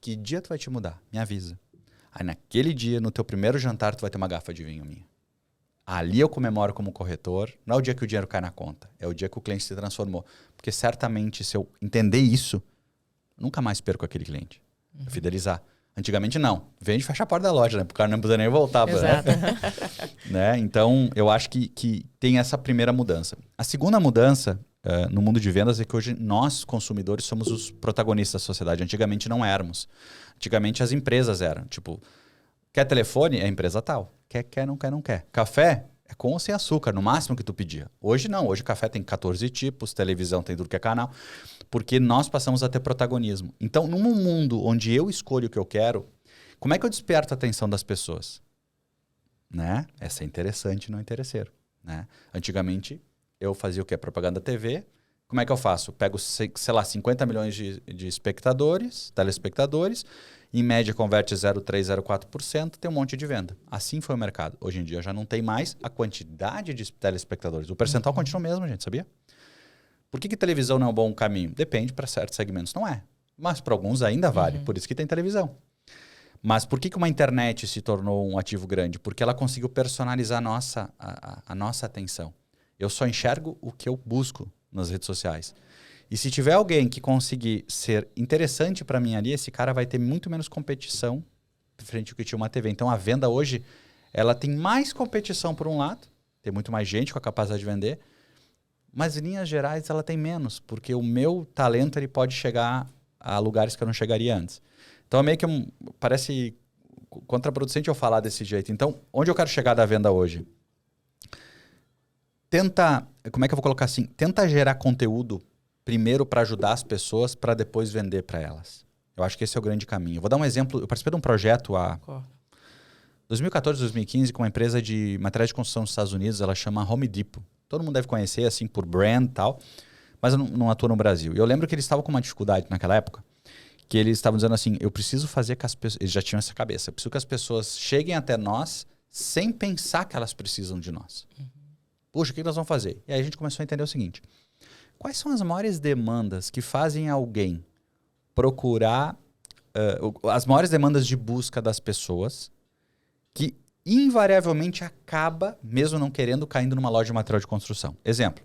Que dia tu vai te mudar? Me avisa. Aí naquele dia, no teu primeiro jantar, tu vai ter uma garrafa de vinho minha. Ali eu comemoro como corretor. Não é o dia que o dinheiro cai na conta. É o dia que o cliente se transformou. Porque certamente, se eu entender isso, nunca mais perco aquele cliente. Uhum. Fidelizar. Antigamente não. Vende e fecha a porta da loja, né? Porque o cara não precisa nem voltar. Exato. Né? Então, eu acho que tem essa primeira mudança. A segunda mudança no mundo de vendas é que hoje nós, consumidores, somos os protagonistas da sociedade. Antigamente não éramos. Antigamente as empresas eram. Tipo, quer telefone? É empresa tal. Quer, não quer, não quer. Café? É com ou sem açúcar, no máximo que tu pedia. Hoje não. Hoje café tem 14 tipos, televisão tem tudo que é canal. Porque nós passamos a ter protagonismo. Então, num mundo onde eu escolho o que eu quero, como é que eu desperto a atenção das pessoas? Né? Essa é interessante, não interesseiro. Né? Antigamente, eu fazia o quê? Propaganda TV. Como é que eu faço? Pego, sei lá, 50 milhões de espectadores, telespectadores, em média converte 0,3%, 0,4%, tem um monte de venda. Assim foi o mercado. Hoje em dia já não tem mais a quantidade de telespectadores. O percentual continua o mesmo, gente, sabia? Por que televisão não é um bom caminho? Depende, para certos segmentos não é. Mas para alguns ainda vale, por isso que tem televisão. Mas por que uma internet se tornou um ativo grande? Porque ela conseguiu personalizar a nossa atenção. Eu só enxergo o que eu busco nas redes sociais. E se tiver alguém que conseguir ser interessante para mim ali, esse cara vai ter muito menos competição frente ao que tinha uma TV. Então a venda hoje, ela tem mais competição por um lado, tem muito mais gente com a capacidade de vender, mas em linhas gerais ela tem menos, porque o meu talento ele pode chegar a lugares que eu não chegaria antes. Então, é meio que parece contraproducente eu falar desse jeito. Então, onde eu quero chegar da venda hoje? Como é que eu vou colocar assim? Tenta gerar conteúdo primeiro para ajudar as pessoas, para depois vender para elas. Eu acho que esse é o grande caminho. Eu vou dar um exemplo. Eu participei de um projeto há 2014, 2015, com uma empresa de materiais de construção nos Estados Unidos. Ela chama Home Depot. Todo mundo deve conhecer, assim, por brand e tal, mas não atua no Brasil. E eu lembro que eles estavam com uma dificuldade naquela época, que eles estavam dizendo assim, eu preciso fazer que as pessoas... Eles já tinham essa cabeça. Eu preciso que as pessoas cheguem até nós sem pensar que elas precisam de nós. Puxa, o que nós vamos fazer? E aí a gente começou a entender o seguinte. Quais são as maiores demandas que fazem alguém procurar... as maiores demandas de busca das pessoas que invariavelmente acaba, mesmo não querendo, caindo numa loja de material de construção. Exemplo.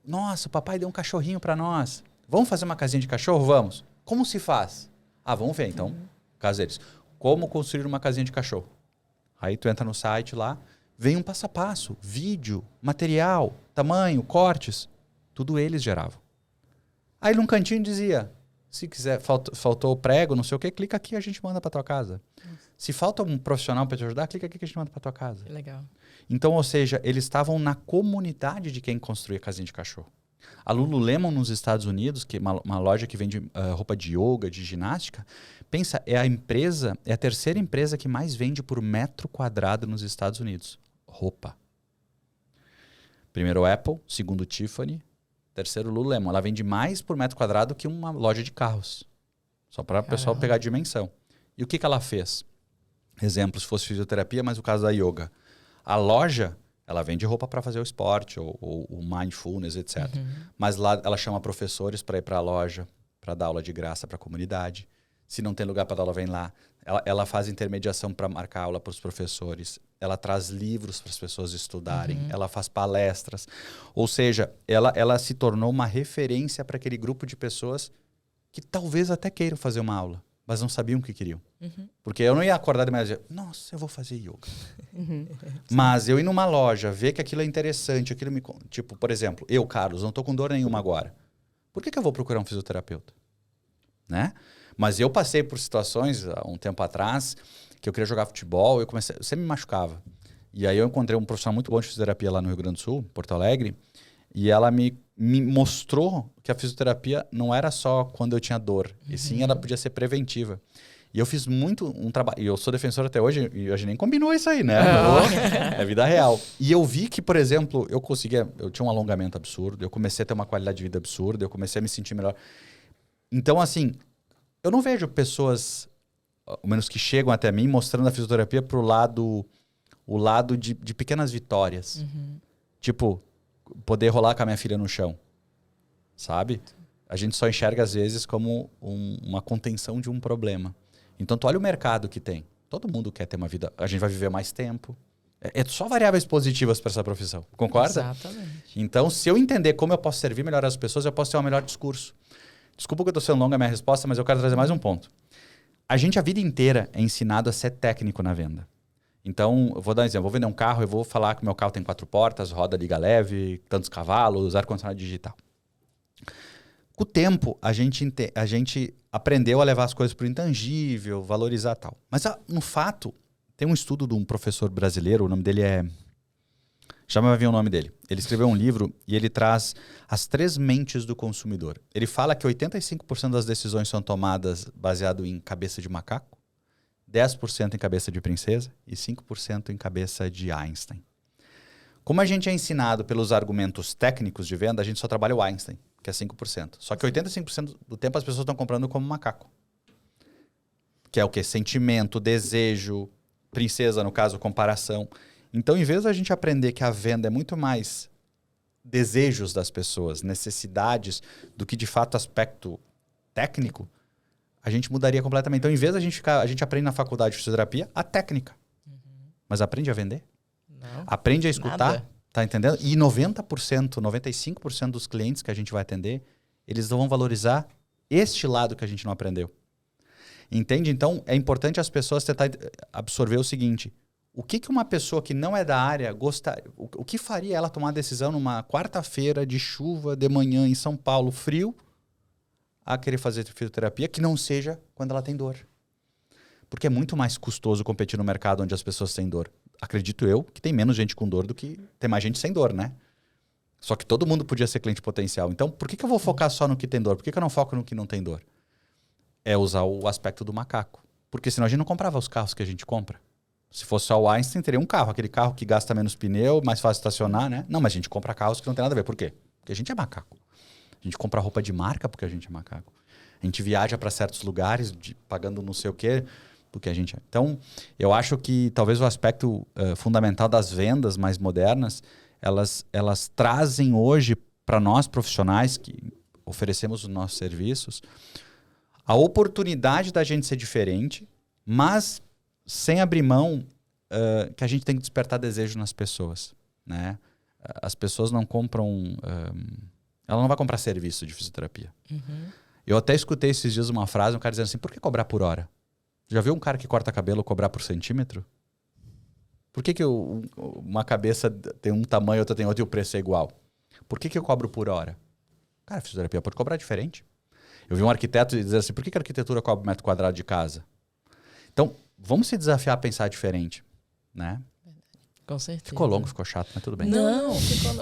Nossa, o papai deu um cachorrinho para nós. Vamos fazer uma casinha de cachorro? Vamos. Como se faz? Vamos ver então. Caso deles. Como construir uma casinha de cachorro? Aí tu entra no site lá, vem um passo a passo, vídeo, material, tamanho, cortes. Tudo eles geravam. Aí num cantinho dizia, se quiser, faltou o prego, não sei o que, clica aqui e a gente manda para tua casa. Se falta um profissional para te ajudar, clica aqui que a gente manda para tua casa. Que legal. Então, ou seja, eles estavam na comunidade de quem construía casinha de cachorro. A Lululemon nos Estados Unidos, que é uma loja que vende roupa de yoga, de ginástica, pensa, é a terceira empresa que mais vende por metro quadrado nos Estados Unidos. Roupa. Primeiro Apple, segundo Tiffany, terceiro Lululemon. Ela vende mais por metro quadrado que uma loja de carros. Só para o pessoal pegar a dimensão. E o que ela fez? Exemplo, se fosse fisioterapia, mas o caso da yoga. A loja, ela vende roupa para fazer o esporte, ou o mindfulness, etc. Mas lá ela chama professores para ir para a loja, para dar aula de graça para a comunidade. Se não tem lugar para dar aula, vem lá. Ela faz intermediação para marcar aula para os professores. Ela traz livros para as pessoas estudarem. Ela faz palestras. Ou seja, ela se tornou uma referência para aquele grupo de pessoas que talvez até queiram fazer uma aula, mas não sabiam o que queriam. Porque eu não ia acordar de manhã e dizer, nossa, eu vou fazer yoga. Mas eu ir numa loja, ver que aquilo é interessante, tipo, por exemplo, eu, Carlos, não estou com dor nenhuma agora. Por que eu vou procurar um fisioterapeuta? Né? Mas eu passei por situações, há um tempo atrás, que eu queria jogar futebol, eu sempre me machucava. E aí eu encontrei um profissional muito bom de fisioterapia lá no Rio Grande do Sul, Porto Alegre, e ela me mostrou que a fisioterapia não era só quando eu tinha dor, e sim ela podia ser preventiva. E eu fiz muito um trabalho, e eu sou defensor até hoje, e a gente nem combinou isso aí, né? É vida real. E eu vi que, por exemplo, eu tinha um alongamento absurdo, eu comecei a ter uma qualidade de vida absurda, eu comecei a me sentir melhor. Então, assim, eu não vejo pessoas, ao menos que chegam até mim, mostrando a fisioterapia pro lado de pequenas vitórias. Tipo, poder rolar com a minha filha no chão, sabe? A gente só enxerga, às vezes, como uma contenção de um problema. Então, tu olha o mercado que tem. Todo mundo quer ter uma vida... A gente vai viver mais tempo. É só variáveis positivas para essa profissão. Concorda? Exatamente. Então, se eu entender como eu posso servir melhor as pessoas, eu posso ter um melhor discurso. Desculpa que eu estou sendo longa a minha resposta, mas eu quero trazer mais um ponto. A gente, a vida inteira, é ensinado a ser técnico na venda. Então, eu vou dar um exemplo. Eu vou vender um carro, eu vou falar que o meu carro tem 4 portas, roda liga leve, tantos cavalos, ar-condicionado digital. Com o tempo, a gente aprendeu a levar as coisas para o intangível, valorizar tal. Mas, no fato, tem um estudo de um professor brasileiro, o nome dele é... Já me vai vir o nome dele. Ele escreveu um livro e ele traz as 3 mentes do consumidor. Ele fala que 85% das decisões são tomadas baseado em cabeça de macaco, 10% em cabeça de princesa e 5% em cabeça de Einstein. Como a gente é ensinado pelos argumentos técnicos de venda, a gente só trabalha o Einstein, que é 5%. Só que 85% do tempo as pessoas estão comprando como macaco. Que é o quê? Sentimento, desejo, princesa, no caso, comparação. Então, em vez da gente aprender que a venda é muito mais desejos das pessoas, necessidades, do que de fato aspecto técnico, a gente mudaria completamente. Então, em vez da gente a gente aprende na faculdade de fisioterapia a técnica. Mas aprende a vender? Não. Aprende a escutar? Nada. Tá entendendo? E 90%, 95% dos clientes que a gente vai atender, eles vão valorizar este lado que a gente não aprendeu. Entende? Então, é importante as pessoas tentar absorver o seguinte: o que uma pessoa que não é da área gostaria, o que faria ela tomar decisão numa quarta-feira de chuva de manhã em São Paulo, frio, a querer fazer fisioterapia, que não seja quando ela tem dor. Porque é muito mais custoso competir no mercado onde as pessoas têm dor. Acredito eu que tem menos gente com dor do que tem mais gente sem dor, né? Só que todo mundo podia ser cliente potencial. Então, por que eu vou focar só no que tem dor? Por que eu não foco no que não tem dor? É usar o aspecto do macaco. Porque senão a gente não comprava os carros que a gente compra. Se fosse só o Einstein, teria um carro. Aquele carro que gasta menos pneu, mais fácil estacionar, né? Não, mas a gente compra carros que não tem nada a ver. Por quê? Porque a gente é macaco. A gente compra roupa de marca porque a gente é macaco. A gente viaja para certos lugares pagando não sei o quê porque a gente é. Então, eu acho que talvez o aspecto fundamental das vendas mais modernas, elas trazem hoje para nós profissionais que oferecemos os nossos serviços a oportunidade da gente ser diferente, mas sem abrir mão que a gente tem que despertar desejo nas pessoas, né? As pessoas não compram... ela não vai comprar serviço de fisioterapia. Uhum. Eu até escutei esses dias uma frase, um cara dizendo assim, por que cobrar por hora? Já viu um cara que corta cabelo cobrar por centímetro? Por que uma cabeça tem um tamanho, outra tem outro e o preço é igual? Por que eu cobro por hora? Cara, a fisioterapia pode cobrar diferente. Eu vi um arquiteto dizer assim, por que a arquitetura cobra um metro quadrado de casa? Então, vamos se desafiar a pensar diferente, né? Com certeza. Ficou longo, ficou chato, mas tudo bem. Não,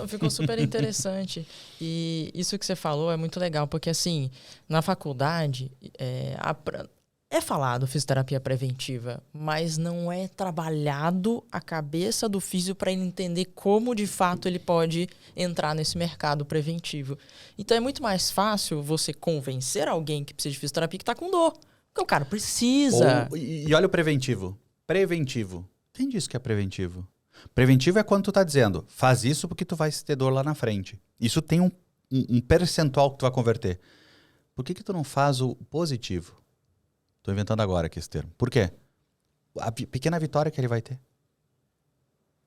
ficou super interessante. E isso que você falou é muito legal, porque assim, na faculdade é falado fisioterapia preventiva, mas não é trabalhado a cabeça do físio para ele entender como de fato ele pode entrar nesse mercado preventivo. Então é muito mais fácil você convencer alguém que precisa de fisioterapia que está com dor. Porque o cara precisa. E olha o preventivo. Preventivo. Quem disse que é preventivo? Preventivo é quando tu tá dizendo, faz isso porque tu vai ter dor lá na frente. Isso tem um percentual que tu vai converter. Por que tu não faz o positivo? Tô inventando agora aqui esse termo. Por quê? A pequena vitória que ele vai ter.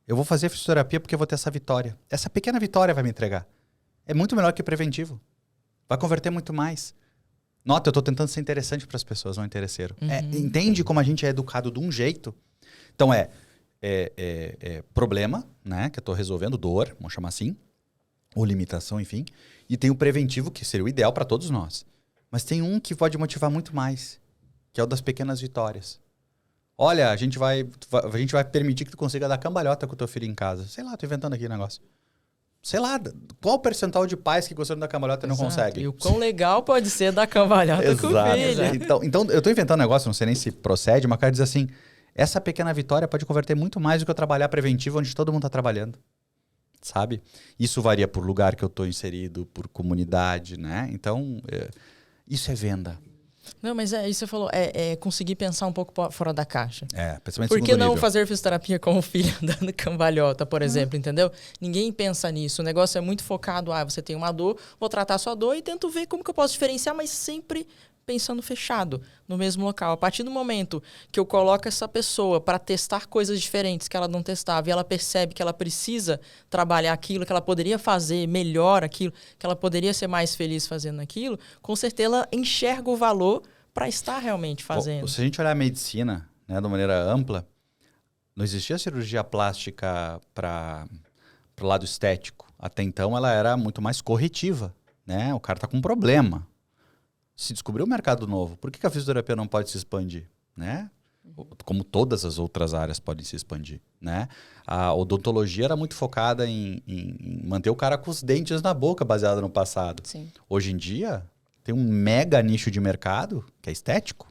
Eu vou fazer fisioterapia porque eu vou ter essa vitória. Essa pequena vitória vai me entregar. É muito melhor que preventivo. Vai converter muito mais. Nota, eu tô tentando ser interessante para as pessoas, não interesseiro. Uhum. Entende como a gente é educado de um jeito? Então problema, né, que eu tô resolvendo, dor, vamos chamar assim, ou limitação, enfim. E tem o preventivo, que seria o ideal para todos nós. Mas tem um que pode motivar muito mais, que é o das pequenas vitórias. Olha, a gente vai permitir que tu consiga dar cambalhota com o teu filho em casa. Sei lá, tô inventando aqui o negócio. Sei lá, qual o percentual de pais que gostam da cambalhota e não conseguem? E o quão legal pode ser dar cambalhota com o filho. Então, eu tô inventando um negócio, não sei nem se procede, mas o cara diz assim, essa pequena vitória pode converter muito mais do que eu trabalhar preventivo onde todo mundo tá trabalhando, sabe? Isso varia por lugar que eu tô inserido, por comunidade, né? Então, isso é venda. Não, mas isso que você falou, é conseguir pensar um pouco fora da caixa. Principalmente Por que não fazer fisioterapia com o filho dando cambalhota, por exemplo, entendeu? Ninguém pensa nisso. O negócio é muito focado, você tem uma dor, vou tratar a sua dor e tento ver como que eu posso diferenciar, mas sempre pensando fechado, no mesmo local. A partir do momento que eu coloco essa pessoa para testar coisas diferentes que ela não testava e ela percebe que ela precisa trabalhar aquilo, que ela poderia fazer melhor aquilo, que ela poderia ser mais feliz fazendo aquilo, com certeza ela enxerga o valor para estar realmente fazendo. Se a gente olhar a medicina, né, de maneira ampla, não existia cirurgia plástica para o lado estético. Até então ela era muito mais corretiva, né? O cara está com um problema. Se descobriu um mercado novo, por que a fisioterapia não pode se expandir, né? Como todas as outras áreas podem se expandir, né? A odontologia era muito focada em manter o cara com os dentes na boca, baseada no passado. Sim. Hoje em dia, tem um mega nicho de mercado, que é estético,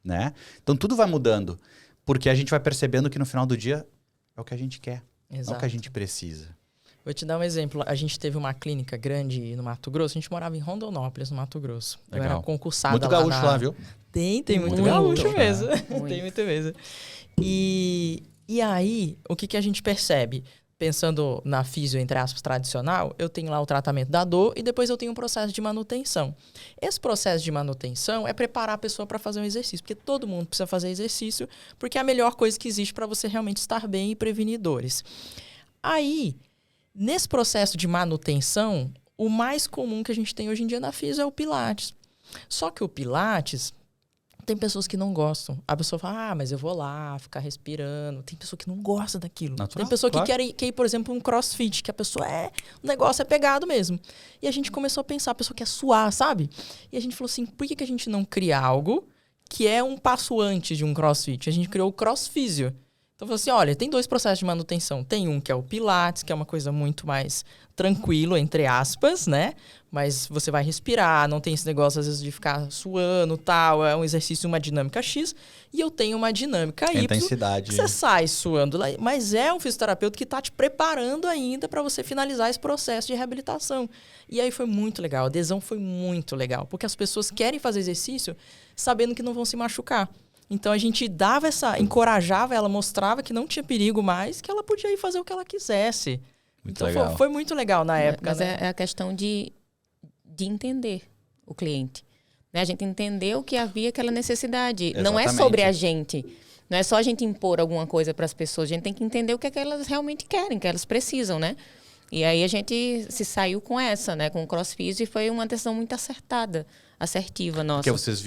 né? Então, tudo vai mudando, porque a gente vai percebendo que no final do dia é o que a gente quer, Exato. é o que a gente precisa. Vou te dar um exemplo. A gente teve uma clínica grande no Mato Grosso. A gente morava em Rondonópolis, no Mato Grosso. Legal. Eu era concursada muito gaúcho lá, viu? Tem muito gaúcho mesmo. Tem muito mesmo. E aí, o que a gente percebe? Pensando na fisio, entre aspas, tradicional, eu tenho lá o tratamento da dor e depois eu tenho um processo de manutenção. Esse processo de manutenção é preparar a pessoa para fazer um exercício, porque todo mundo precisa fazer exercício, porque é a melhor coisa que existe para você realmente estar bem e prevenir dores. Aí, nesse processo de manutenção, o mais comum que a gente tem hoje em dia na fisio é o Pilates. Só que o Pilates, tem pessoas que não gostam. A pessoa fala, mas eu vou lá ficar respirando. Tem pessoa que não gosta daquilo. Natural, tem pessoa claro. que quer ir, por exemplo, um crossfit, que a pessoa o negócio é pegado mesmo. E a gente começou a pensar, a pessoa quer suar, sabe? E a gente falou assim, por que a gente não cria algo que é um passo antes de um CrossFit. A gente criou o CrossFísio. Então, falou assim, olha, tem 2 processos de manutenção. Tem um que é o Pilates, que é uma coisa muito mais tranquilo, entre aspas, né? Mas você vai respirar, não tem esse negócio, às vezes, de ficar suando, tal. É um exercício, uma dinâmica X. E eu tenho uma dinâmica Y. Intensidade. Que você sai suando. Mas é um fisioterapeuta que está te preparando ainda para você finalizar esse processo de reabilitação. E aí foi muito legal. A adesão foi muito legal. Porque as pessoas querem fazer exercício sabendo que não vão se machucar. Então a gente encorajava ela, mostrava que não tinha perigo mais, que ela podia ir fazer o que ela quisesse. Muito então legal. foi muito legal na época. Mas né? é a questão de entender o cliente. Né? A gente entender o que havia aquela necessidade. Exatamente. Não é sobre a gente. Não é só a gente impor alguma coisa para as pessoas. A gente tem que entender o que é que elas realmente querem, o que elas precisam, né? E aí a gente se saiu com essa, né? Com o CrossFit, e foi uma decisão muito assertiva nossa. Porque vocês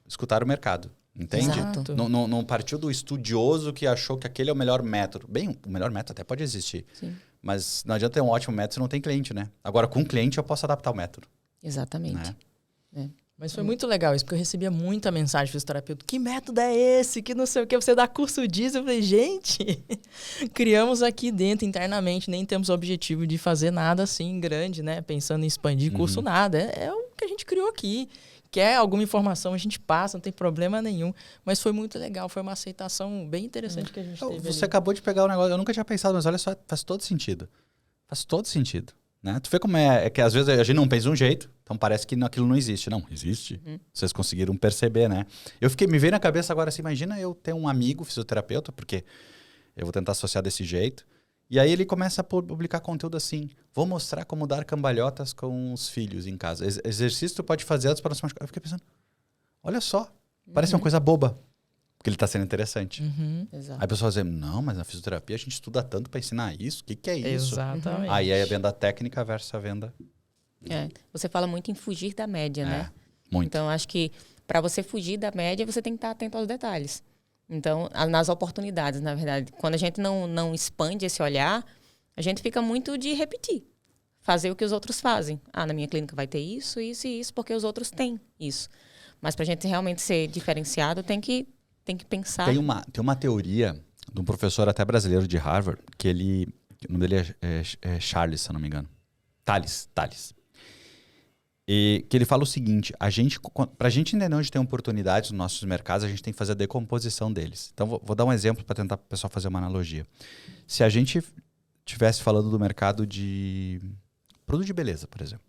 escutaram o mercado. Entende? Exato. Não partiu do estudioso que achou que aquele é o melhor método. Bem, o melhor método até pode existir. Sim. Mas não adianta ter um ótimo método se não tem cliente, né? Agora, com cliente, eu posso adaptar o método. Exatamente. Né? Mas foi muito legal isso, porque eu recebia muita mensagem do fisioterapeuta. Que método é esse? Que não sei o que, você dá curso disso. Eu falei, gente, criamos aqui dentro, internamente, nem temos o objetivo de fazer nada assim grande, né? Pensando em expandir curso, nada. É o que a gente criou aqui. Quer alguma informação, a gente passa, não tem problema nenhum. Mas foi muito legal, foi uma aceitação bem interessante que a gente teve. Você acabou de pegar o negócio, eu nunca tinha pensado, mas olha só, faz todo sentido. Faz todo sentido. Né? Tu vê como é que às vezes a gente não pensa de um jeito, então parece que aquilo não existe. Não, existe. Vocês conseguiram perceber, né? Me veio na cabeça agora assim, imagina eu ter um amigo fisioterapeuta, porque eu vou tentar associar desse jeito, e aí ele começa a publicar conteúdo assim, vou mostrar como dar cambalhotas com os filhos em casa. Exercício tu pode fazer antes para não se machucar. Eu fiquei pensando, olha só, parece uma coisa boba, porque ele está sendo interessante. Exato. Aí a pessoa vai dizer, não, mas na fisioterapia a gente estuda tanto para ensinar isso, o que é isso? Exatamente. Aí é a venda técnica versus a venda... Você fala muito em fugir da média, né? Muito. Então, acho que para você fugir da média, você tem que estar atento aos detalhes. Então, nas oportunidades, na verdade. Quando a gente não expande esse olhar, a gente fica muito de repetir. Fazer o que os outros fazem. Na minha clínica vai ter isso, isso e isso, porque os outros têm isso. Mas para a gente realmente ser diferenciado, tem que pensar... Tem uma teoria de um professor até brasileiro de Harvard, o nome dele é Charles, se eu não me engano. Tales. E que ele fala o seguinte, para a gente entender onde tem oportunidades nos nossos mercados, a gente tem que fazer a decomposição deles. Então, vou dar um exemplo para tentar o pessoal fazer uma analogia. Se a gente estivesse falando do mercado de produto de beleza, por exemplo.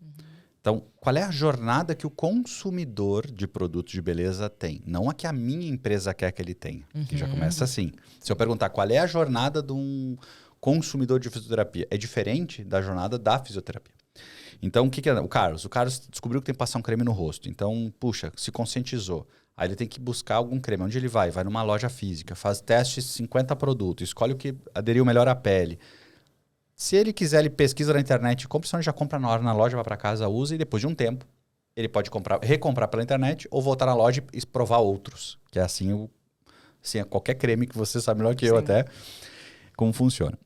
Então, qual é a jornada que o consumidor de produtos de beleza tem? Não a que a minha empresa quer que ele tenha, que já começa assim. Se eu perguntar qual é a jornada de um consumidor de fisioterapia, é diferente da jornada da fisioterapia. Então, o que é? O Carlos descobriu que tem que passar um creme no rosto. Então, puxa, se conscientizou. Aí ele tem que buscar algum creme. Onde ele vai? Vai numa loja física, faz testes, 50 produtos, escolhe o que aderiu melhor à pele. Se ele quiser, ele pesquisa na internet, compra, senão ele já compra na hora na loja, vai para casa, usa e depois de um tempo, ele pode recomprar pela internet ou voltar na loja e provar outros. Que é assim, qualquer creme que você sabe melhor que eu até, como funciona.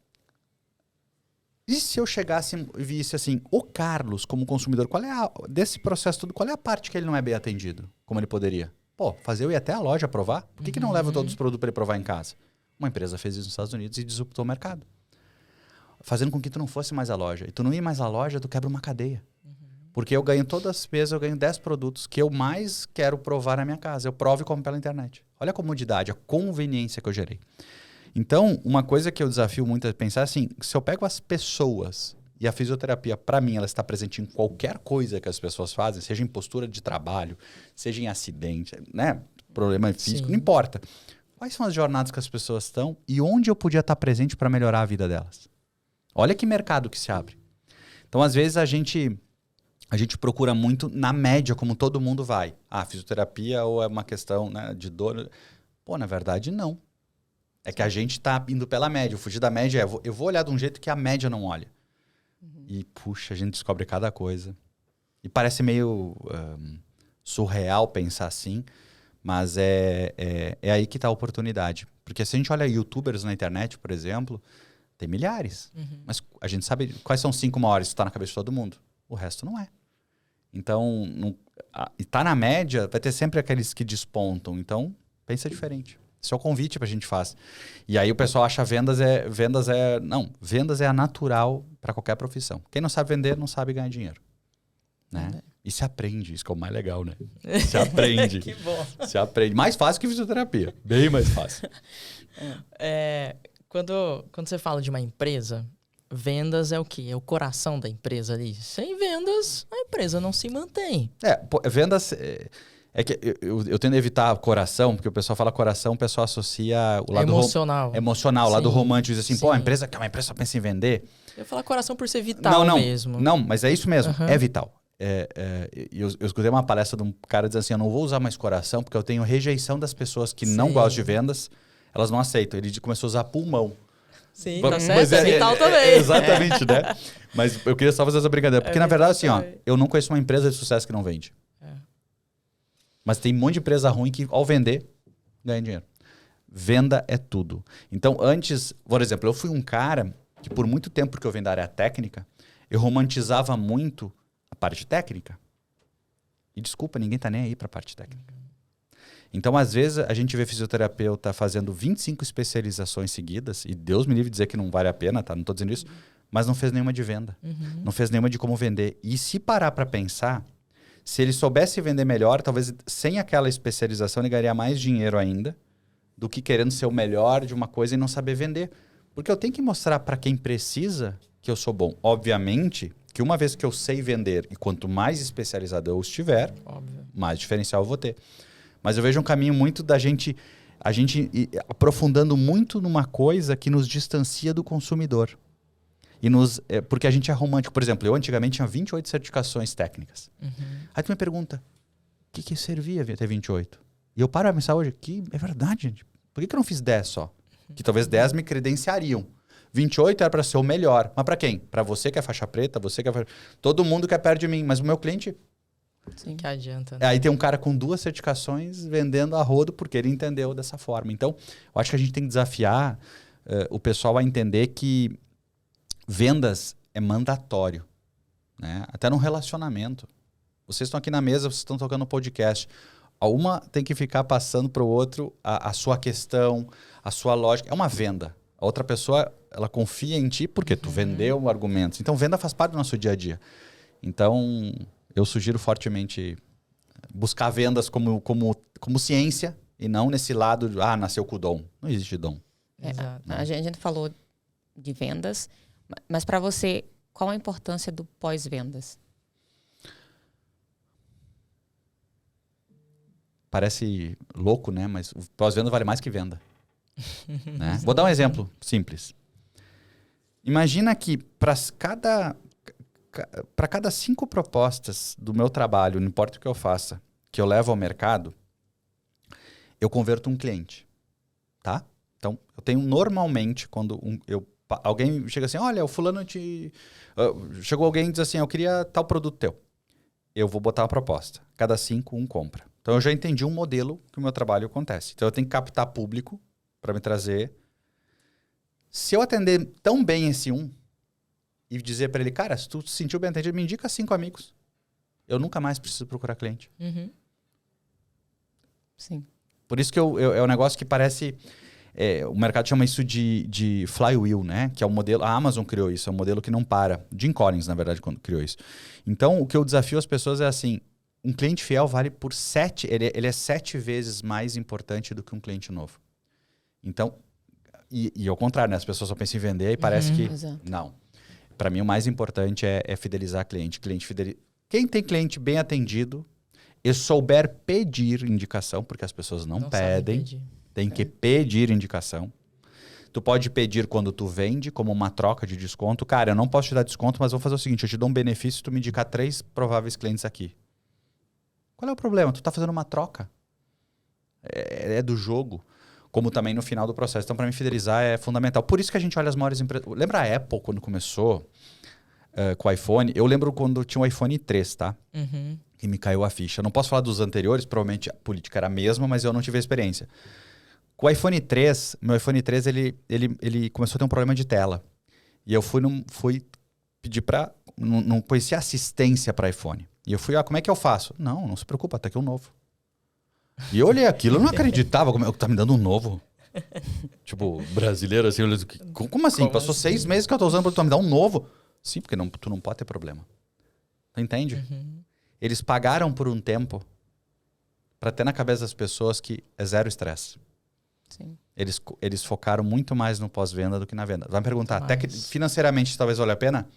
E se eu chegasse e visse assim, o Carlos, como consumidor, desse processo todo, qual é a parte que ele não é bem atendido? Como ele poderia? Fazer eu ir até a loja provar? Por que não leva todos os produtos para ele provar em casa? Uma empresa fez isso nos Estados Unidos e disruptou o mercado. Fazendo com que tu não fosse mais à loja. E tu não ir mais à loja, tu quebra uma cadeia. Porque eu ganho todas as vezes, eu ganho 10 produtos que eu mais quero provar na minha casa. Eu provo e compro pela internet. Olha a comodidade, a conveniência que eu gerei. Então, uma coisa que eu desafio muito é pensar assim, se eu pego as pessoas e a fisioterapia, para mim, ela está presente em qualquer coisa que as pessoas fazem, seja em postura de trabalho, seja em acidente, né? Problema físico, não importa. Quais são as jornadas que as pessoas estão e onde eu podia estar presente para melhorar a vida delas? Olha que mercado que se abre. Então, às vezes, a gente procura muito na média, como todo mundo vai. Fisioterapia ou é uma questão, né, de dor. Na verdade, não. É que a gente está indo pela média. Fugir da média eu vou olhar de um jeito que a média não olha. E, puxa, a gente descobre cada coisa. E parece meio surreal pensar assim, mas é aí que está a oportunidade. Porque se a gente olha youtubers na internet, por exemplo, tem milhares. Mas a gente sabe quais são os 5 maiores que estão na cabeça de todo mundo. O resto não é. Então, e tá na média, vai ter sempre aqueles que despontam. Então, pensa diferente. Esse é o convite que a gente faz. E aí o pessoal acha vendas é a natural para qualquer profissão. Quem não sabe vender, não sabe ganhar dinheiro. Né? E se aprende, isso que é o mais legal, né? Se aprende. Que bom. Se aprende. Mais fácil que fisioterapia. Bem mais fácil. Quando você fala de uma empresa, vendas é o quê? É o coração da empresa ali. Sem vendas, a empresa não se mantém. Vendas... É que eu tendo a evitar coração, porque o pessoal fala coração, o pessoal associa o lado emocional, o lado romântico, diz assim, a empresa que é uma empresa só pensa em vender. Eu ia falar coração por ser vital mesmo. Não, mas é isso mesmo, é vital. Eu escutei uma palestra de um cara dizendo assim, eu não vou usar mais coração porque eu tenho rejeição das pessoas que não gostam de vendas, elas não aceitam. Ele começou a usar pulmão. Sim, tá certo, é vital também. Exatamente, né? Mas eu queria só fazer essa brincadeira, porque na verdade assim, eu não conheço uma empresa de sucesso que não vende. Mas tem um monte de empresa ruim que, ao vender, ganha dinheiro. Venda é tudo. Então, antes... Por exemplo, eu fui um cara que, por muito tempo, porque eu venho da área técnica, eu romantizava muito a parte técnica. E, desculpa, ninguém tá nem aí pra parte técnica. Então, às vezes, a gente vê fisioterapeuta fazendo 25 especializações seguidas, e Deus me livre de dizer que não vale a pena, tá? Não tô dizendo isso, mas não fez nenhuma de venda. Não fez nenhuma de como vender. E se parar pra pensar... Se ele soubesse vender melhor, talvez sem aquela especialização ele ganharia mais dinheiro ainda do que querendo ser o melhor de uma coisa e não saber vender. Porque eu tenho que mostrar para quem precisa que eu sou bom. Obviamente que uma vez que eu sei vender e quanto mais especializado eu estiver, mais diferencial eu vou ter. Mas eu vejo um caminho muito da gente, a gente aprofundando muito numa coisa que nos distancia do consumidor. Porque a gente é romântico. Por exemplo, eu antigamente tinha 28 certificações técnicas. Aí tu me pergunta, o que servia ter 28? E eu paro a pensar hoje, que é verdade, gente. Por que eu não fiz 10 só? Que talvez 10 me credenciariam. 28 era para ser o melhor. Mas para quem? Para você que é faixa preta, você que é todo mundo quer perto de mim. Mas o meu cliente... Sim, que adianta. Né? Aí tem um cara com 2 certificações vendendo a rodo porque ele entendeu dessa forma. Então, eu acho que a gente tem que desafiar o pessoal a entender que vendas é mandatório, né? Até num relacionamento. Vocês estão aqui na mesa, vocês estão tocando um podcast. Uma tem que ficar passando para o outro a sua questão, a sua lógica. É uma venda. A outra pessoa, ela confia em ti porque tu vendeu argumentos. Então, venda faz parte do nosso dia a dia. Então, eu sugiro fortemente buscar vendas como ciência e não nesse lado de, nasceu com o dom. Não existe dom. Exato. A gente falou de vendas, mas para você, qual a importância do pós-vendas? Parece louco, né? Mas o pós-venda vale mais que venda. Né? Vou dar um exemplo simples. Imagina que para cada 5 propostas do meu trabalho, não importa o que eu faça, que eu levo ao mercado, eu converto um cliente. Tá? Então, eu tenho normalmente, quando alguém chega assim, olha, o fulano chegou alguém e diz assim, eu queria tal produto teu. Eu vou botar uma proposta. Cada 5, um compra. Então, eu já entendi um modelo que o meu trabalho acontece. Então, eu tenho que captar público para me trazer. Se eu atender tão bem esse e dizer para ele, cara, se tu se sentiu bem atendido, me indica 5 amigos. Eu nunca mais preciso procurar cliente. Sim. Por isso que é um negócio que parece... o mercado chama isso de flywheel, né? Que é um modelo... A Amazon criou isso, é um modelo que não para. Jim Collins, na verdade, quando criou isso. Então, o que eu desafio as pessoas é assim, um cliente fiel vale por 7... Ele é 7 vezes mais importante do que um cliente novo. Então, e ao contrário, né? As pessoas só pensam em vender e parece que... Exato. Não. Para mim, o mais importante é fidelizar cliente. Quem tem cliente bem atendido e souber pedir indicação, porque as pessoas não pedem... Tem que pedir indicação. Tu pode pedir quando tu vende, como uma troca de desconto. Cara, eu não posso te dar desconto, mas vou fazer o seguinte, eu te dou um benefício se tu me indicar 3 prováveis clientes aqui. Qual é o problema? Tu tá fazendo uma troca. É do jogo. Como também no final do processo. Então, para mim, fidelizar é fundamental. Por isso que a gente olha as maiores empresas. Lembra a Apple, quando começou com o iPhone? Eu lembro quando tinha o iPhone 3, tá? Que me caiu a ficha. Eu não posso falar dos anteriores, provavelmente a política era a mesma, mas eu não tive a experiência. Com o iPhone 3, meu iPhone 3, ele começou a ter um problema de tela. E eu fui pedir para... Não conhecia assistência para iPhone. E eu fui, como é que eu faço? Não se preocupa, tá aqui um novo. E eu olhei aquilo, eu não acreditava, tá me dando um novo. Tipo, brasileiro assim, como assim? Passou 6 meses que eu tô usando pra tu me dar um novo? Sim, porque tu não pode ter problema. Tu entende? Eles pagaram por um tempo pra ter na cabeça das pessoas que é zero estresse. Sim. Eles focaram muito mais no pós-venda do que na venda. Vai me perguntar, até que financeiramente talvez valha a pena?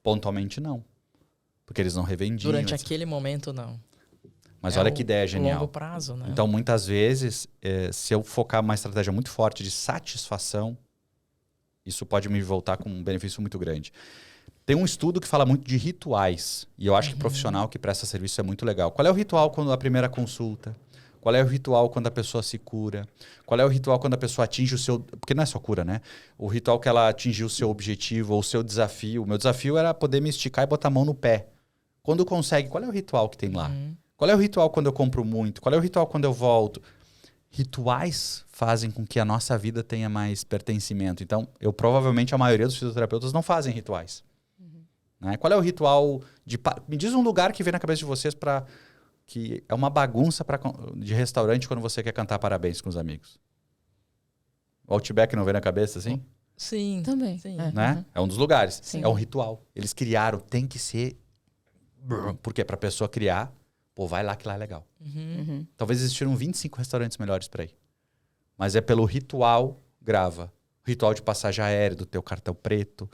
Pontualmente não. Porque eles não revendiam. Durante aquele momento, não. Mas olha que ideia genial. Longo prazo, né? Então, muitas vezes, se eu focar uma estratégia muito forte de satisfação, isso pode me voltar com um benefício muito grande. Tem um estudo que fala muito de rituais. E eu acho que profissional que presta serviço é muito legal. Qual é o ritual quando a primeira consulta? Qual é o ritual quando a pessoa se cura? Qual é o ritual quando a pessoa atinge o seu... Porque não é só cura, né? O ritual que ela atingiu o seu objetivo ou o seu desafio. O meu desafio era poder me esticar e botar a mão no pé. Quando consegue, qual é o ritual que tem lá? Qual é o ritual quando eu compro muito? Qual é o ritual quando eu volto? Rituais fazem com que a nossa vida tenha mais pertencimento. Então, provavelmente a maioria dos fisioterapeutas não fazem rituais. Né? Qual é o ritual de... Me diz um lugar que vem na cabeça de vocês para... que é uma bagunça de restaurante quando você quer cantar parabéns com os amigos. O Outback não vem na cabeça, assim? Sim. Também. Sim. Né? É um dos lugares. Sim. É um ritual. Eles criaram, tem que ser... Por quê? Para a pessoa criar... Pô, vai lá que lá é legal. Talvez existiram 25 restaurantes melhores para ir. Mas é pelo ritual, grava. Ritual de passagem aérea do teu cartão preto.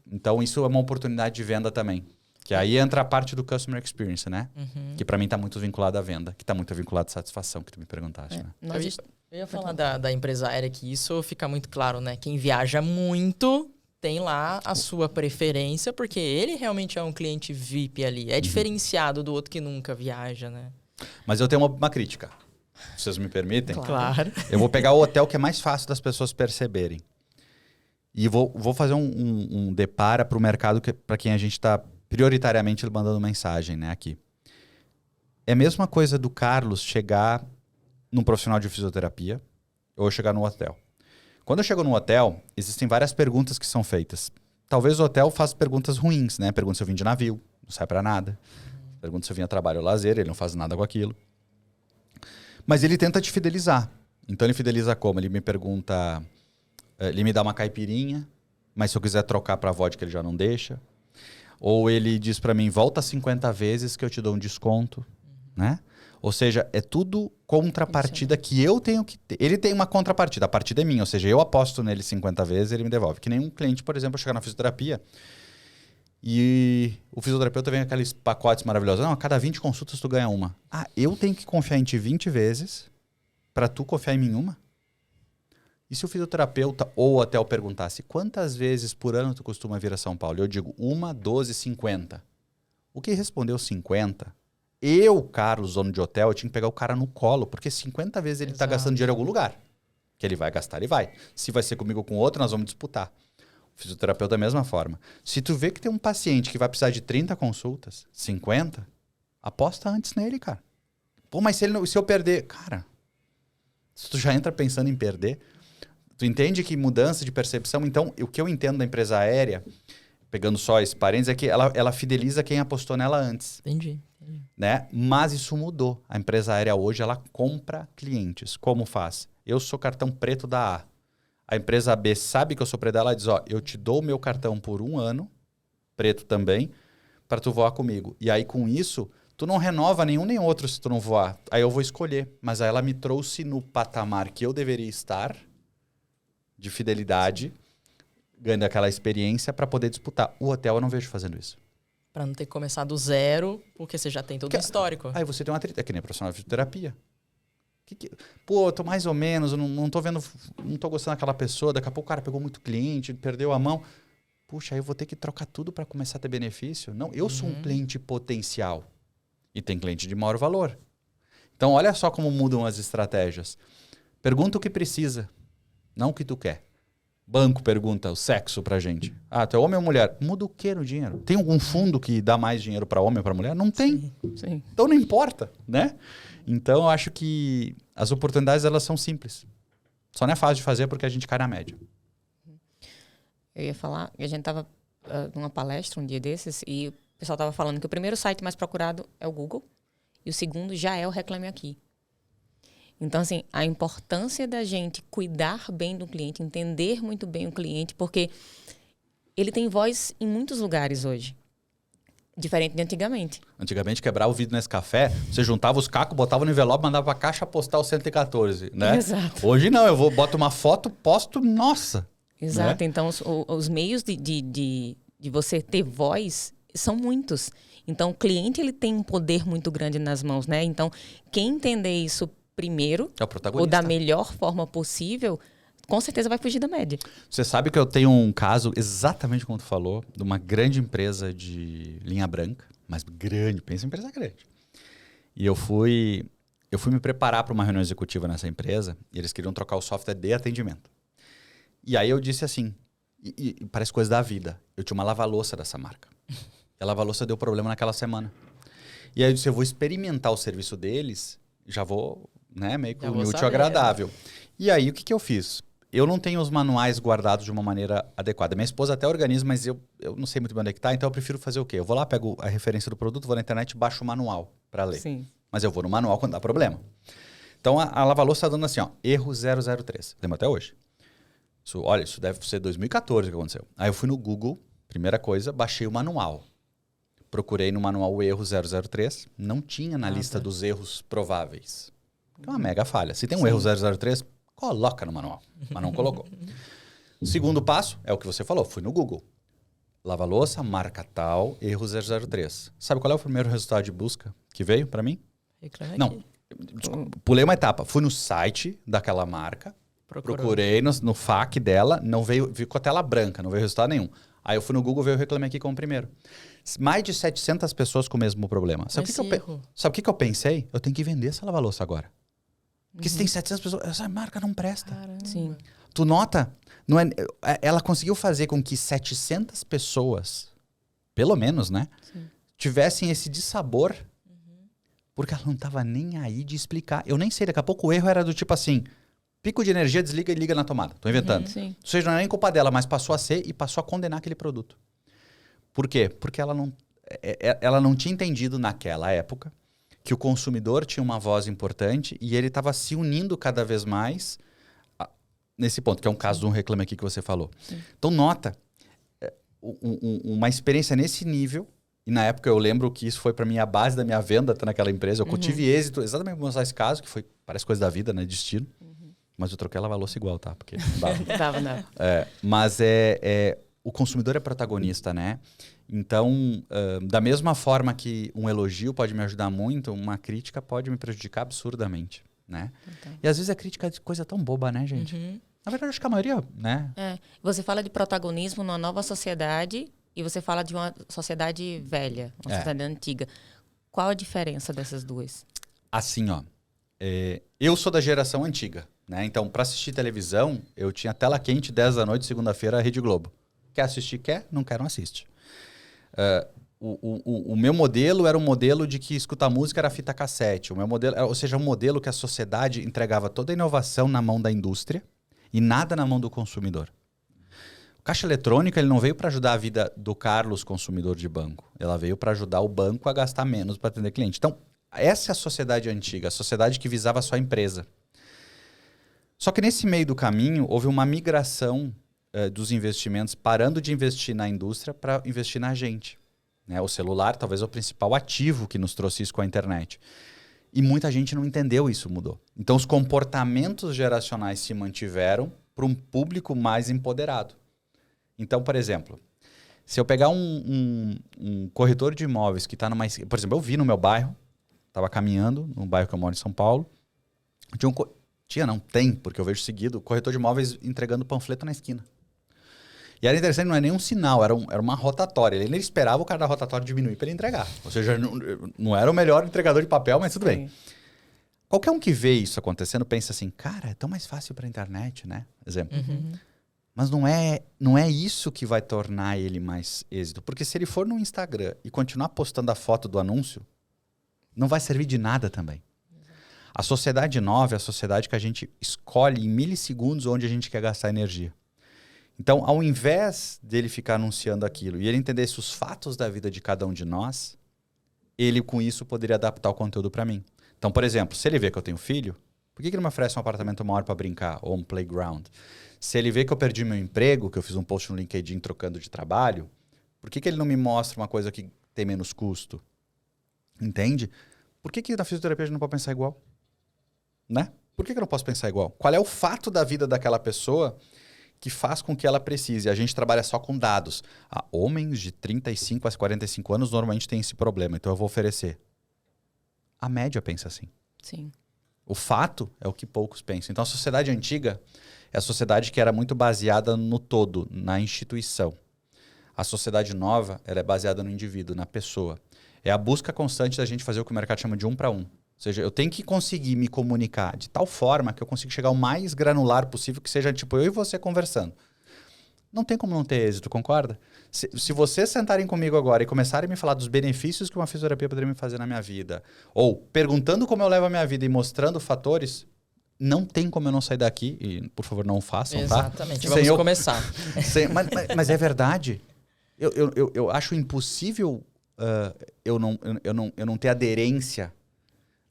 Então, isso é uma oportunidade de venda também. Que aí entra a parte do Customer Experience, né? Que para mim tá muito vinculado à venda. Que tá muito vinculado à satisfação, que tu me perguntaste, né? Eu ia falar da empresa aérea, que isso fica muito claro, né? Quem viaja muito... tem lá a sua preferência, porque ele realmente é um cliente VIP ali. É diferenciado do outro que nunca viaja, né? Mas eu tenho uma crítica. Se vocês me permitem. Claro. Eu vou pegar o hotel que é mais fácil das pessoas perceberem. E vou fazer um depara para o mercado para quem a gente está prioritariamente mandando mensagem, né, aqui. É a mesma coisa do Carlos chegar num profissional de fisioterapia ou chegar no hotel. Quando eu chego no hotel, existem várias perguntas que são feitas. Talvez o hotel faça perguntas ruins, né? Pergunta se eu vim de navio, não sai pra nada. Pergunta se eu vim a trabalho ou lazer, ele não faz nada com aquilo. Mas ele tenta te fidelizar. Então ele fideliza como? Ele me pergunta, ele me dá uma caipirinha, mas se eu quiser trocar pra vodka ele já não deixa. Ou ele diz pra mim, volta 50 vezes que eu te dou um desconto, né? Ou seja, é tudo contrapartida que eu tenho que ter. Ele tem uma contrapartida, a partida é minha. Ou seja, eu aposto nele 50 vezes e ele me devolve. Que nem um cliente, por exemplo, chegar na fisioterapia e o fisioterapeuta vem com aqueles pacotes maravilhosos. Não, a cada 20 consultas tu ganha uma. Ah, eu tenho que confiar em ti 20 vezes para tu confiar em mim uma? E se o fisioterapeuta ou o hotel perguntasse quantas vezes por ano tu costuma vir a São Paulo? Eu digo 1, 12, 50. O que respondeu 50... Eu, Carlos, dono de hotel, eu tinha que pegar o cara no colo, porque 50 vezes ele está gastando dinheiro em algum lugar. Que ele vai gastar, ele vai. Se vai ser comigo ou com outro, nós vamos disputar. O fisioterapeuta da mesma forma. Se tu vê que tem um paciente que vai precisar de 30 consultas, 50, aposta antes nele, cara. Pô, mas se eu perder... Cara, se tu já entra pensando em perder, tu entende que mudança de percepção... Então, o que eu entendo da empresa aérea, pegando só esse parênteses, é que ela fideliza quem apostou nela antes. Entendi. Né? Mas isso mudou. A empresa aérea hoje ela compra clientes. Como faz? Eu sou cartão preto da A. A empresa B sabe que eu sou preto dela, ela diz, ó, eu te dou o meu cartão por 1 ano, preto também, para tu voar comigo. E aí com isso, tu não renova nenhum nem outro se tu não voar. Aí eu vou escolher. Mas aí ela me trouxe no patamar que eu deveria estar, de fidelidade, ganhando aquela experiência para poder disputar. O hotel eu não vejo fazendo isso. Pra não ter que começar do zero, porque você já tem todo o histórico. Aí você tem uma treta, é que nem profissional de fisioterapia. Pô, eu tô mais ou menos, eu não tô vendo, não tô gostando daquela pessoa, daqui a pouco o cara pegou muito cliente, perdeu a mão. Puxa, aí eu vou ter que trocar tudo para começar a ter benefício? Não, eu sou um cliente potencial. E tem cliente de maior valor. Então, olha só como mudam as estratégias. Pergunta o que precisa, não o que tu quer. Banco pergunta o sexo pra gente. Ah, tu é homem ou mulher? Muda o que no dinheiro? Tem algum fundo que dá mais dinheiro para homem ou para mulher? Não tem. Sim. Então não importa, né? Então eu acho que as oportunidades elas são simples. Só não é fácil de fazer porque a gente cai na média. Eu ia falar, a gente estava numa palestra um dia desses e O pessoal estava falando que o primeiro site mais procurado é o Google e o segundo já é o Reclame Aqui. Então, assim, a importância da gente cuidar bem do cliente, entender muito bem o cliente, porque ele tem voz em muitos lugares hoje. Diferente de antigamente. Antigamente, quebrar o vidro nesse café, você juntava os cacos, botava no envelope, mandava pra caixa postal 114, né? Exato. Hoje não, boto uma foto, posto, nossa! Exato. Né? Então, os meios de você ter voz são muitos. Então, o cliente ele tem um poder muito grande nas mãos, né? Então, quem entender isso primeiro, É o protagonista. ou da melhor forma possível, com certeza vai fugir da média. Você sabe que eu tenho um caso, exatamente como tu falou, de uma grande empresa de linha branca, mas grande, pensa em empresa grande. E eu fui me preparar para uma reunião executiva nessa empresa e eles queriam trocar o software de atendimento. E aí eu disse assim, e parece coisa da vida, eu tinha uma lava-louça dessa marca. E a lava-louça deu problema naquela semana. E aí eu disse, eu vou experimentar o serviço deles, já vou, né, meio que unir útil ao agradável. E aí o que eu fiz? Eu não tenho os manuais guardados de uma maneira adequada. Minha esposa até organiza, mas eu não sei muito bem onde é que tá, então eu prefiro fazer o quê? Eu vou lá, pego a referência do produto, vou na internet e baixo o manual para ler. Sim. Mas eu vou no manual quando dá problema. Então a lava-louça está dando assim, ó, erro 003. Lembra até hoje? Isso deve ser 2014 que aconteceu. Aí eu fui no Google, primeira coisa, baixei o manual. Procurei no manual o erro 003, não tinha na lista dos erros prováveis. É uma mega falha. Se tem um erro 003, coloca no manual, mas não colocou. O segundo passo é o que você falou, fui no Google. Lava-louça, marca tal, erro 003. Sabe qual é o primeiro resultado de busca que veio para mim? Reclame Não, Aqui. desculpa, pulei uma etapa. Fui no site daquela marca, procurei no FAQ dela, não veio, ficou a tela branca, não veio resultado nenhum. Aí eu fui no Google, veio o Reclame Aqui como primeiro. Mais de 700 pessoas com o mesmo problema. Sabe o que eu pensei? Eu tenho que vender essa lava-louça agora. Porque se tem 700 pessoas, essa marca não presta. Caramba. Sim. Tu nota? Não é, ela conseguiu fazer com que 700 pessoas, pelo menos, né? Sim. Tivessem esse dissabor, porque ela não tava nem aí de explicar. Eu nem sei, daqui a pouco o erro era do tipo assim, pico de energia, desliga e liga na tomada. Tô inventando. Sim. Ou seja, não é nem culpa dela, mas passou a ser e passou a condenar aquele produto. Por quê? Porque ela não tinha entendido naquela época que o consumidor tinha uma voz importante e ele estava se unindo cada vez mais nesse ponto, que é um caso de um Reclame Aqui que você falou. Sim. Então, nota, uma experiência nesse nível, e na época eu lembro que isso foi para mim a base da minha venda naquela empresa. Eu tive êxito exatamente por mostrar esse caso, que foi, parece coisa da vida, né? Destino. Mas eu troquei a lava-louça igual, tá? Porque não dava. Não. Mas o consumidor é protagonista, né? Então, da mesma forma que um elogio pode me ajudar muito, uma crítica pode me prejudicar absurdamente, né? Então. E às vezes a crítica é de coisa tão boba, né, gente? Na verdade, acho que a maioria, né? Você fala de protagonismo numa nova sociedade e você fala de uma sociedade velha, uma sociedade antiga. Qual a diferença dessas duas? Assim, ó. Eu sou da geração antiga, né? Então, para assistir televisão, eu tinha tela quente 10 da noite, segunda-feira, Rede Globo. Quer assistir? Quer? Não quer, não assiste. O meu modelo era um modelo de que escutar música era fita cassete. O meu modelo, ou seja, um modelo que a sociedade entregava toda a inovação na mão da indústria e nada na mão do consumidor. O caixa eletrônico ele não veio para ajudar a vida do Carlos, consumidor de banco. Ela veio para ajudar o banco a gastar menos para atender cliente. Então, essa é a sociedade antiga, a sociedade que visava só a empresa. Só que nesse meio do caminho, houve uma migração dos investimentos, parando de investir na indústria para investir na gente. Né? O celular talvez é o principal ativo que nos trouxe isso com a internet. E muita gente não entendeu isso, mudou. Então os comportamentos geracionais se mantiveram para um público mais empoderado. Então, por exemplo, se eu pegar um corretor de imóveis que está numa... Por exemplo, eu vi no meu bairro, estava caminhando, no bairro que eu moro em São Paulo, tem, porque eu vejo seguido, corretor de imóveis entregando panfleto na esquina. E era interessante, não é nenhum sinal, era uma rotatória. Ele nem esperava o cara da rotatória diminuir para ele entregar. Ou seja, não era o melhor entregador de papel, mas tudo bem. Qualquer um que vê isso acontecendo pensa assim, cara, é tão mais fácil para a internet, né? Exemplo. Mas não é isso que vai tornar ele mais êxito. Porque se ele for no Instagram e continuar postando a foto do anúncio, não vai servir de nada também. A sociedade nova é a sociedade que a gente escolhe em milissegundos onde a gente quer gastar energia. Então, ao invés dele ficar anunciando aquilo e ele entendesse os fatos da vida de cada um de nós, ele com isso poderia adaptar o conteúdo para mim. Então, por exemplo, se ele vê que eu tenho filho, por que ele me oferece um apartamento maior para brincar ou um playground? Se ele vê que eu perdi meu emprego, que eu fiz um post no LinkedIn trocando de trabalho, por que ele não me mostra uma coisa que tem menos custo? Entende? Por que na fisioterapia a gente não pode pensar igual? Né? Por que eu não posso pensar igual? Qual é o fato da vida daquela pessoa que faz com que ela precise? A gente trabalha só com dados. Homens de 35 a 45 anos normalmente têm esse problema, então eu vou oferecer. A média pensa assim. Sim. O fato é o que poucos pensam. Então a sociedade antiga é a sociedade que era muito baseada no todo, na instituição. A sociedade nova, ela é baseada no indivíduo, na pessoa. É a busca constante da gente fazer o que o mercado chama de 1 para 1. Ou seja, eu tenho que conseguir me comunicar de tal forma que eu consiga chegar o mais granular possível, que seja tipo eu e você conversando. Não tem como não ter êxito, concorda? Se vocês sentarem comigo agora e começarem a me falar dos benefícios que uma fisioterapia poderia me fazer na minha vida, ou perguntando como eu levo a minha vida e mostrando fatores, não tem como eu não sair daqui, e por favor não façam, Exatamente, tá? vamos começar. Mas é verdade. Eu acho impossível eu não ter aderência,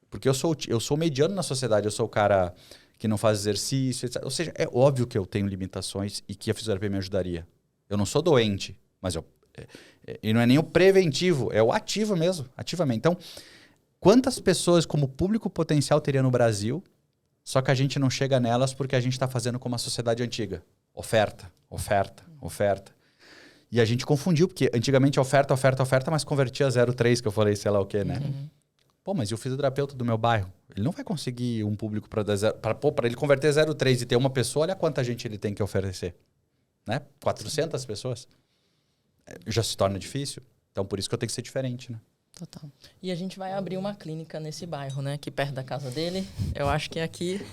porque eu sou mediano na sociedade, eu sou o cara que não faz exercício, etc. Ou seja, é óbvio que eu tenho limitações e que a fisioterapia me ajudaria. Eu não sou doente, mas e não é nem o preventivo, é o ativo mesmo, ativamente. Então, quantas pessoas como público potencial teria no Brasil, só que a gente não chega nelas porque a gente está fazendo como a sociedade antiga. Oferta, oferta, oferta. E a gente confundiu, porque antigamente oferta, mas convertia 0,3, que eu falei, sei lá o quê, né? Uhum. Pô, mas e o fisioterapeuta do meu bairro? Ele não vai conseguir um público para ele converter 0,3 e ter uma pessoa, olha quanta gente ele tem que oferecer. Né? 400 pessoas. Já se torna difícil. Então, por isso que eu tenho que ser diferente, né? Total. E a gente vai abrir uma clínica nesse bairro, né? Aqui perto da casa dele. Eu acho que é aqui...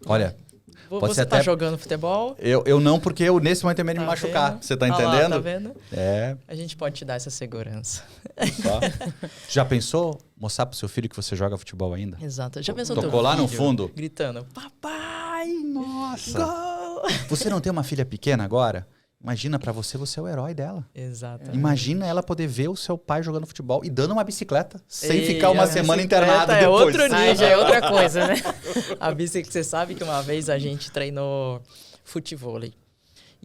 Olha... Pode Você ser tá até... jogando futebol? Eu não, porque eu nesse momento tenho medo de me Tá machucar. vendo? Você tá Lá, entendendo? tá vendo? É. A gente pode te dar essa segurança. Só. Já pensou mostrar pro seu filho que você joga futebol ainda? Exato. Já pensou Tocou teu lá no filho fundo? gritando, papai, Nossa! gol! Você não tem uma filha pequena agora? Imagina, pra você é o herói dela. Exato. Imagina ela poder ver o seu pai jogando futebol e dando uma bicicleta sem Ei, ficar uma a semana bicicleta internado é depois. outro nível. Aí já é outra coisa, né? A bicicleta, você sabe que uma vez a gente treinou futevôlei.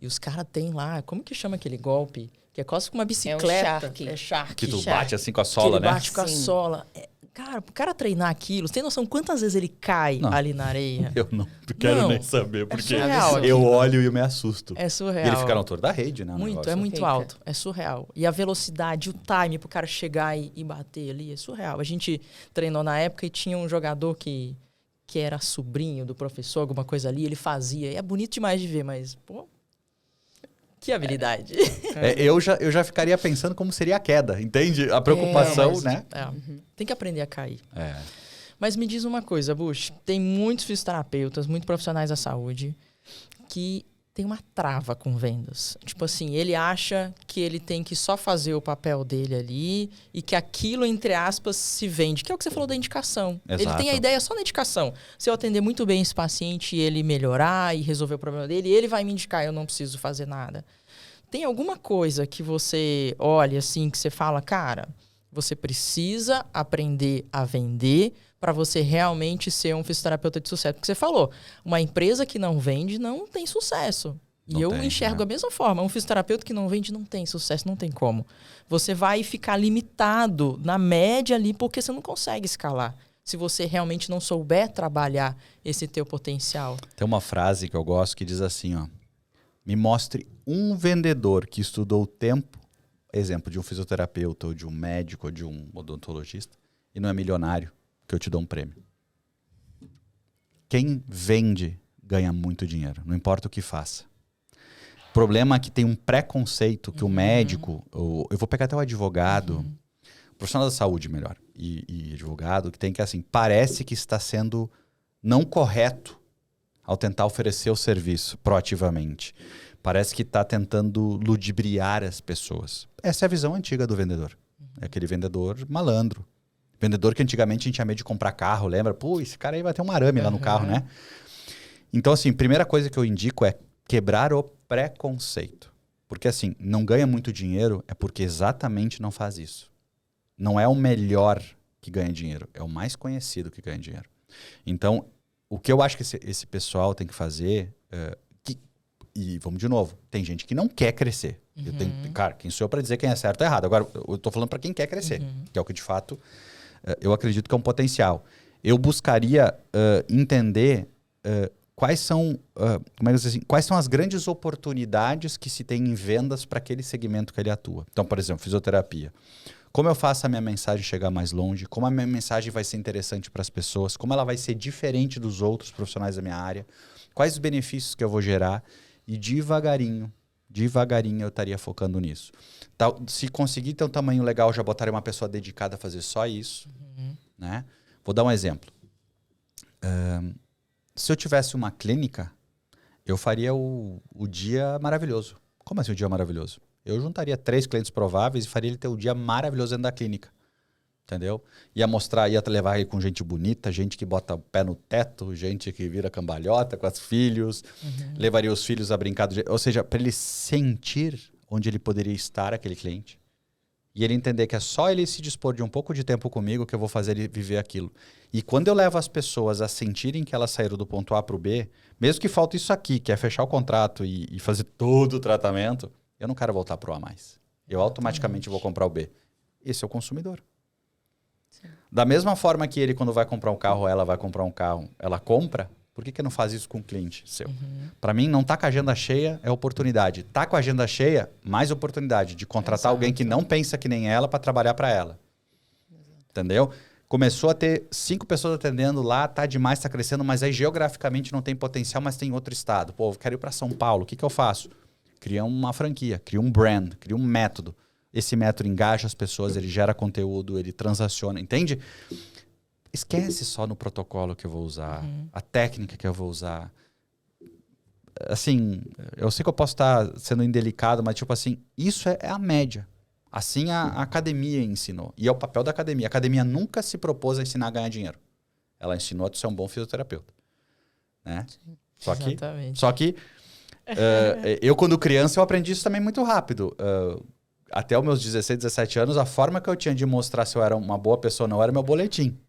E os caras têm lá, como que chama aquele golpe? Que é quase como uma bicicleta. shark. É shark. Que tu Shark. bate assim com a Que sola, ele né? bate com a Sim. sola. Cara, pro cara treinar aquilo, você tem noção quantas vezes ele cai Não. ali na areia? Eu não quero Não, nem saber, porque surreal eu aquilo. olho e eu me assusto. É surreal. E ele fica na altura da rede, né? o Muito, negócio. é muito Fica. alto. É surreal. E a velocidade, o time pro cara chegar e bater ali é surreal. A gente treinou na época e tinha um jogador que era sobrinho do professor, alguma coisa ali, ele fazia. E é bonito demais de ver, mas, pô, que habilidade. Eu já ficaria pensando como seria a queda, entende? A preocupação, Mas, né? Tem que aprender a cair. É. Mas me diz uma coisa, Bush. Tem muitos fisioterapeutas, muitos profissionais da saúde que tem uma trava com vendas. Tipo assim, ele acha que ele tem que só fazer o papel dele ali e que aquilo, entre aspas, se vende. Que é o que você falou da indicação. Exato. Ele tem a ideia só na indicação. Se eu atender muito bem esse paciente e ele melhorar e resolver o problema dele, ele vai me indicar, eu não preciso fazer nada. Tem alguma coisa que você olha assim, que você fala, cara, você precisa aprender a vender para você realmente ser um fisioterapeuta de sucesso. Porque você falou, uma empresa que não vende não tem sucesso. Não E eu tem, enxergo né? da mesma forma. Um fisioterapeuta que não vende não tem sucesso, não tem como. Você vai ficar limitado na média ali porque você não consegue escalar. Se você realmente não souber trabalhar esse teu potencial. Tem uma frase que eu gosto que diz assim, ó. Me mostre um vendedor que estudou o tempo, exemplo de um fisioterapeuta, ou de um médico, ou de um odontologista, e não é milionário, que eu te dou um prêmio. Quem vende ganha muito dinheiro, não importa o que faça. O problema é que tem um preconceito que o médico, eu vou pegar até o advogado, profissional da saúde melhor, e advogado, que tem que assim, parece que está sendo não correto ao tentar oferecer o serviço proativamente. Parece que está tentando ludibriar as pessoas. Essa é a visão antiga do vendedor. É aquele vendedor malandro. Vendedor que antigamente a gente tinha medo de comprar carro, lembra? Pô, esse cara aí vai ter um arame lá no carro, né? Então, assim, primeira coisa que eu indico é quebrar o preconceito. Porque assim, não ganha muito dinheiro é porque exatamente não faz isso. Não é o melhor que ganha dinheiro, é o mais conhecido que ganha dinheiro. Então, o que eu acho que esse pessoal tem que fazer... E vamos de novo, tem gente que não quer crescer. Cara, quem sou eu para dizer quem é certo ou errado? Agora, eu estou falando para quem quer crescer, que é o que de fato eu acredito que é um potencial. Eu buscaria entender quais são quais são as grandes oportunidades que se tem em vendas para aquele segmento que ele atua. Então, por exemplo, fisioterapia. Como eu faço a minha mensagem chegar mais longe? Como a minha mensagem vai ser interessante para as pessoas? Como ela vai ser diferente dos outros profissionais da minha área? Quais os benefícios que eu vou gerar? E devagarinho eu estaria focando nisso. Se conseguir ter um tamanho legal, já botaria uma pessoa dedicada a fazer só isso. Né? Vou dar um exemplo. Se eu tivesse uma clínica, eu faria o dia maravilhoso. Como assim o dia maravilhoso? Eu juntaria 3 clientes prováveis e faria ele ter o dia maravilhoso dentro da clínica. Entendeu? Ia levar ele com gente bonita, gente que bota o pé no teto, gente que vira cambalhota com os filhos, levaria os filhos a brincar, ou seja, para ele sentir onde ele poderia estar, aquele cliente, e ele entender que é só ele se dispor de um pouco de tempo comigo que eu vou fazer ele viver aquilo. E quando eu levo as pessoas a sentirem que elas saíram do ponto A para o B, mesmo que falte isso aqui, que é fechar o contrato e fazer todo o tratamento, eu não quero voltar para o A+. Eu automaticamente vou comprar o B. Esse é o consumidor. Da mesma forma que ele, quando vai comprar um carro, ela vai comprar um carro, ela compra, por que não faz isso com um cliente seu? Para mim, não tá com a agenda cheia é oportunidade. Tá com a agenda cheia, mais oportunidade de contratar alguém que não pensa que nem ela para trabalhar para ela. Entendeu? Começou a ter 5 pessoas atendendo lá, tá demais, tá crescendo, mas aí geograficamente não tem potencial, mas tem outro estado. Pô, eu quero ir para São Paulo, o que eu faço? Cria uma franquia, cria um brand, cria um método. Esse método engaja as pessoas, ele gera conteúdo, ele transaciona, entende? Esquece só no protocolo que eu vou usar, a técnica que eu vou usar. Assim, eu sei que eu posso estar sendo indelicado, mas tipo assim, isso é a média. Assim a academia ensinou. E é o papel da academia. A academia nunca se propôs a ensinar a ganhar dinheiro. Ela ensinou a ser um bom fisioterapeuta. Né? Só que eu, quando criança, eu aprendi isso também muito rápido. Até os meus 16, 17 anos, a forma que eu tinha de mostrar se eu era uma boa pessoa ou não era meu boletim.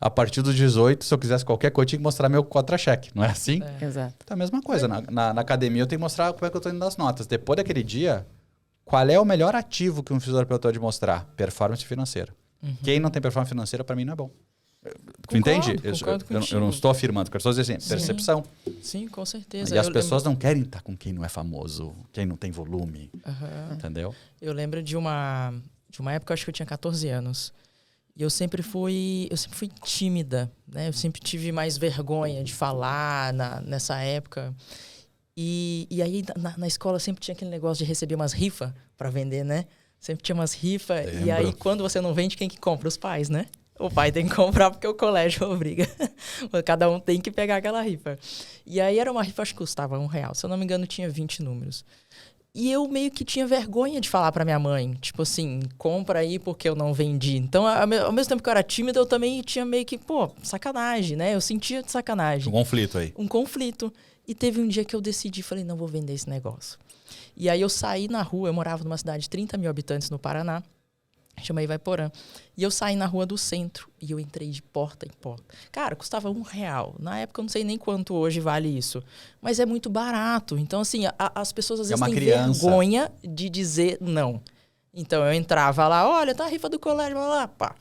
A partir dos 18, se eu quisesse qualquer coisa, eu tinha que mostrar meu contra-cheque. Não é assim? Exato. Então, a mesma coisa. Na academia, eu tenho que mostrar como é que eu estou indo nas notas. Depois daquele dia, qual é o melhor ativo que um fisioterapeuta pode mostrar? Performance financeira. Quem não tem performance financeira, para mim, não é bom. Entende? Eu não estou afirmando. Quero só dizer assim, percepção. Sim, com certeza. E as pessoas não querem estar com quem não é famoso, quem não tem volume. Entendeu? Eu lembro de uma época, acho que eu tinha 14 anos. E eu sempre fui tímida, né? Eu sempre tive mais vergonha de falar nessa época. E aí, na escola, sempre tinha aquele negócio de receber umas rifas para vender, né? Sempre tinha umas rifas. E aí, quando você não vende, quem que compra? Os pais, né? O pai tem que comprar porque o colégio obriga. Cada um tem que pegar aquela rifa. E aí era uma rifa, acho que custava R$1. Se eu não me engano, tinha 20 números. E eu meio que tinha vergonha de falar pra minha mãe. Tipo assim, compra aí porque eu não vendi. Então, ao mesmo tempo que eu era tímida, eu também tinha meio que, sacanagem, né? Eu sentia de sacanagem. Um conflito aí. Um conflito. E teve um dia que eu decidi, falei, não vou vender esse negócio. E aí eu saí na rua, eu morava numa cidade de 30 mil habitantes no Paraná. Chama Ivaiporã. E eu saí na rua do centro e eu entrei de porta em porta. Cara, custava R$1. Na época eu não sei nem quanto hoje vale isso. Mas é muito barato. Então, assim, as pessoas às vezes têm vergonha de dizer não. Então eu entrava lá, olha, tá a rifa do colégio, lá, pá.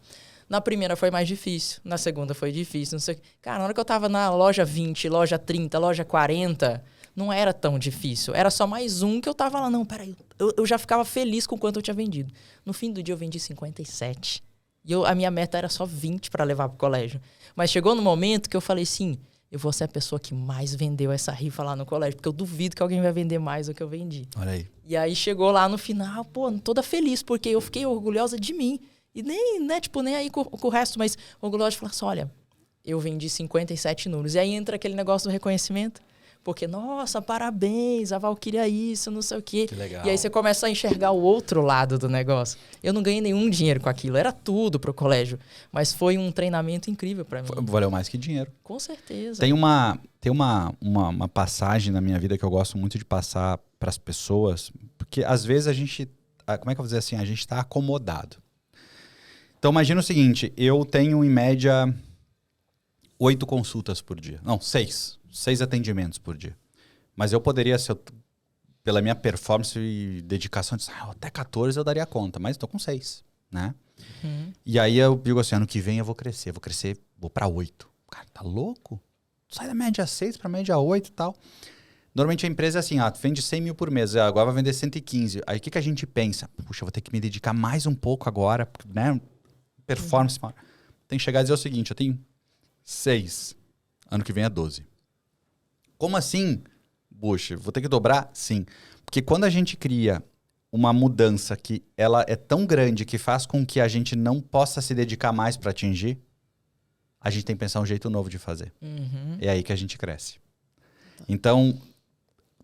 Na primeira foi mais difícil, na segunda foi difícil, não sei o quê. Cara, na hora que eu tava na loja 20, loja 30, loja 40, não era tão difícil. Era só mais um que eu tava lá, não, peraí. Eu já ficava feliz com quanto eu tinha vendido. No fim do dia eu vendi 57. E a minha meta era só 20 para levar pro colégio. Mas chegou no momento que eu falei, sim, eu vou ser a pessoa que mais vendeu essa rifa lá no colégio, porque eu duvido que alguém vai vender mais do que eu vendi. Olha aí. E aí chegou lá no final, toda feliz, porque eu fiquei orgulhosa de mim. E nem, né, nem aí com o resto, mas orgulhosa de falar assim, olha, eu vendi 57 números. E aí entra aquele negócio do reconhecimento. Porque, nossa, parabéns, a Valkyria isso, não sei o quê. Que legal. E aí você começa a enxergar o outro lado do negócio. Eu não ganhei nenhum dinheiro com aquilo, era tudo pro colégio. Mas foi um treinamento incrível para mim. Valeu mais que dinheiro. Com certeza. Tem uma passagem na minha vida que eu gosto muito de passar para as pessoas, porque às vezes a gente, como é que eu vou dizer assim, a gente está acomodado. Então imagina o seguinte, eu tenho em média 8 consultas por dia. Não, 6 atendimentos por dia. Mas eu poderia, pela minha performance e dedicação, até 14 eu daria conta, mas estou com 6, né? E aí eu digo assim, ano que vem eu vou crescer, vou para 8. Cara, tá louco? Sai da média 6 para média 8 e tal. Normalmente a empresa é assim, tu vende 100 mil por mês, agora vai vender 115. Aí o que a gente pensa? Puxa, eu vou ter que me dedicar mais um pouco agora, né? Performance. Tem que chegar a dizer o seguinte, eu tenho 6, ano que vem é 12. Como assim? Puxa, vou ter que dobrar? Sim. Porque quando a gente cria uma mudança que ela é tão grande que faz com que a gente não possa se dedicar mais para atingir, a gente tem que pensar um jeito novo de fazer. É aí que a gente cresce. Então,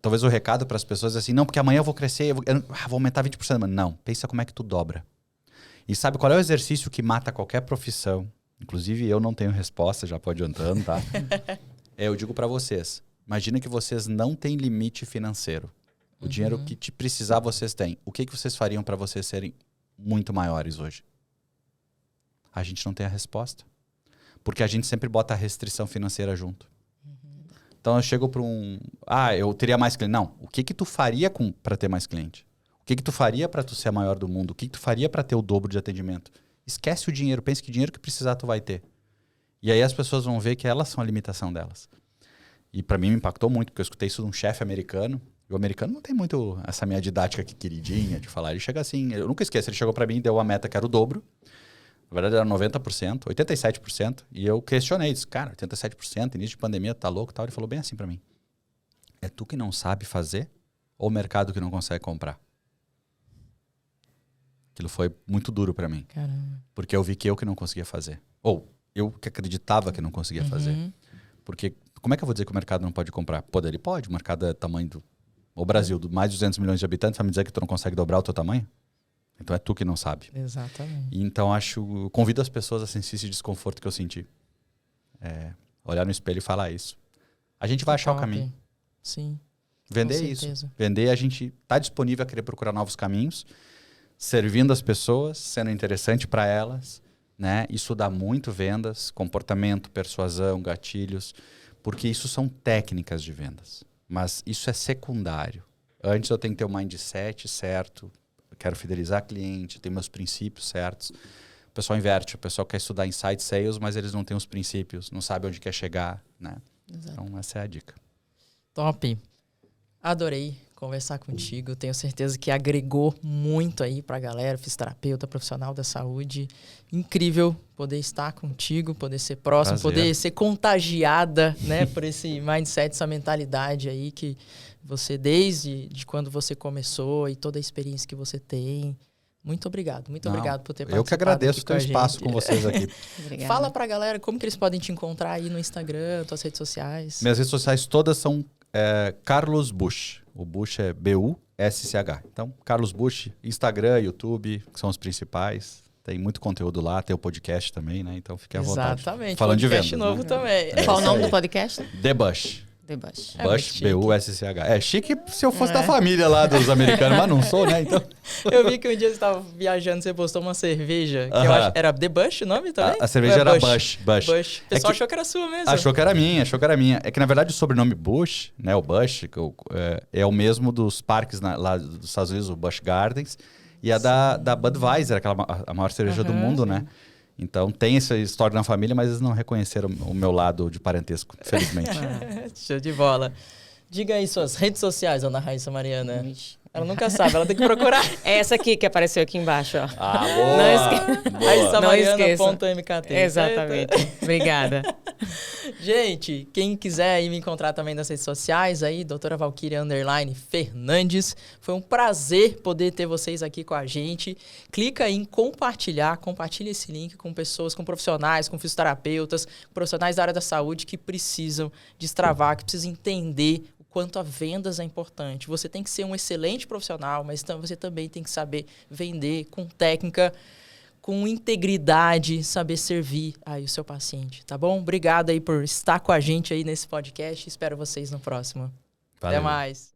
talvez o recado para as pessoas é assim, não, porque amanhã eu vou crescer, eu vou aumentar 20%. Mas não, pensa como é que tu dobra. E sabe qual é o exercício que mata qualquer profissão? Inclusive eu não tenho resposta, já pode adiantando, tá? Eu digo para vocês, imagina que vocês não têm limite financeiro. O dinheiro que te precisar vocês têm. O que vocês fariam para vocês serem muito maiores hoje? A gente não tem a resposta. Porque a gente sempre bota a restrição financeira junto. Então eu chego para eu teria mais cliente. Não, o que tu faria para ter mais cliente? O que tu faria para tu ser a maior do mundo? O que tu faria para ter o dobro de atendimento? Esquece o dinheiro, pensa que dinheiro que precisar tu vai ter. E aí as pessoas vão ver que elas são a limitação delas. E para mim me impactou muito, porque eu escutei isso de um chefe americano. E o americano não tem muito essa minha didática aqui queridinha de falar. Ele chega assim, eu nunca esqueço, ele chegou para mim e deu uma meta que era o dobro. Na verdade era 90%, 87%. E eu questionei, disse, cara, 87%, início de pandemia, tá louco e tal. Ele falou bem assim para mim. É tu que não sabe fazer ou o mercado que não consegue comprar? Aquilo foi muito duro para mim. Caramba. Porque eu vi que eu que não conseguia fazer. Ou eu que acreditava que não conseguia fazer. Porque como é que eu vou dizer que o mercado não pode comprar? Pô, ele pode. O mercado é tamanho do... O Brasil, mais de 200 milhões de habitantes, vai me dizer que tu não consegue dobrar o teu tamanho? Então é tu que não sabe. Exatamente. E então convido as pessoas a sentir esse desconforto que eu senti. Olhar no espelho e falar isso. A gente vai achar o caminho. Sim. Vender isso. Vender, a gente tá disponível a querer procurar novos caminhos, servindo as pessoas, sendo interessante para elas, né? Isso dá muito vendas, comportamento, persuasão, gatilhos, porque isso são técnicas de vendas. Mas isso é secundário. Antes eu tenho que ter o mindset certo, quero fidelizar cliente, tenho meus princípios certos. O pessoal inverte, o pessoal quer estudar inside sales, mas eles não têm os princípios, não sabem onde quer chegar, né? Exato. Então essa é a dica. Top. Adorei conversar contigo. Tenho certeza que agregou muito aí pra galera, fisioterapeuta, profissional da saúde. Incrível poder estar contigo, poder ser próximo, poder ser contagiada, né, por esse mindset, essa mentalidade aí que você, desde quando você começou e toda a experiência que você tem. Muito obrigado. Muito obrigado por ter participado. Eu que agradeço o teu espaço com vocês aqui. Fala pra galera como que eles podem te encontrar aí no Instagram, tuas redes sociais. Minhas redes sociais todas são Carlos Busch. O Busch é B-U-S-C-H. Então, Carlos Busch, Instagram, YouTube, que são os principais. Tem muito conteúdo lá, tem o podcast também, né? Então, fique à vontade. Exatamente. Falando de vendas. Podcast novo também. Qual o nome do podcast? The Busch. The Busch. Busch, B-U-S-C-H. É chique se eu fosse da família lá dos americanos, mas não sou, né? Então... Eu vi que um dia você estava viajando, você postou uma cerveja, que eu acho... Era The Busch o nome também? A cerveja era Busch. O pessoal achou que era sua mesmo. Achou que era minha. É que, na verdade, o sobrenome Busch, né? O Busch, é o mesmo dos parques lá dos Estados Unidos, o Busch Gardens. E a da Budweiser, a maior cerveja do mundo, né? Então, tem essa história na família, mas eles não reconheceram o meu lado de parentesco, felizmente. Show de bola. Diga aí suas redes sociais, Ana Raíssa Mariana. Ela nunca sabe, ela tem que procurar. É essa aqui que apareceu aqui embaixo, ó. Boa! Raíssa Mariana.mkt. Exatamente. Obrigada. Gente, quem quiser aí me encontrar também nas redes sociais, aí, doutora Valquíria _Fernandes. Foi um prazer poder ter vocês aqui com a gente. Clica aí em compartilhar, compartilha esse link com pessoas, com profissionais, com fisioterapeutas, profissionais da área da saúde que precisam destravar, que precisam entender o quanto a vendas é importante. Você tem que ser um excelente profissional, mas você também tem que saber vender com técnica, com integridade, saber servir aí o seu paciente, tá bom? Obrigado aí por estar com a gente aí nesse podcast. Espero vocês no próximo. Valeu. Até mais.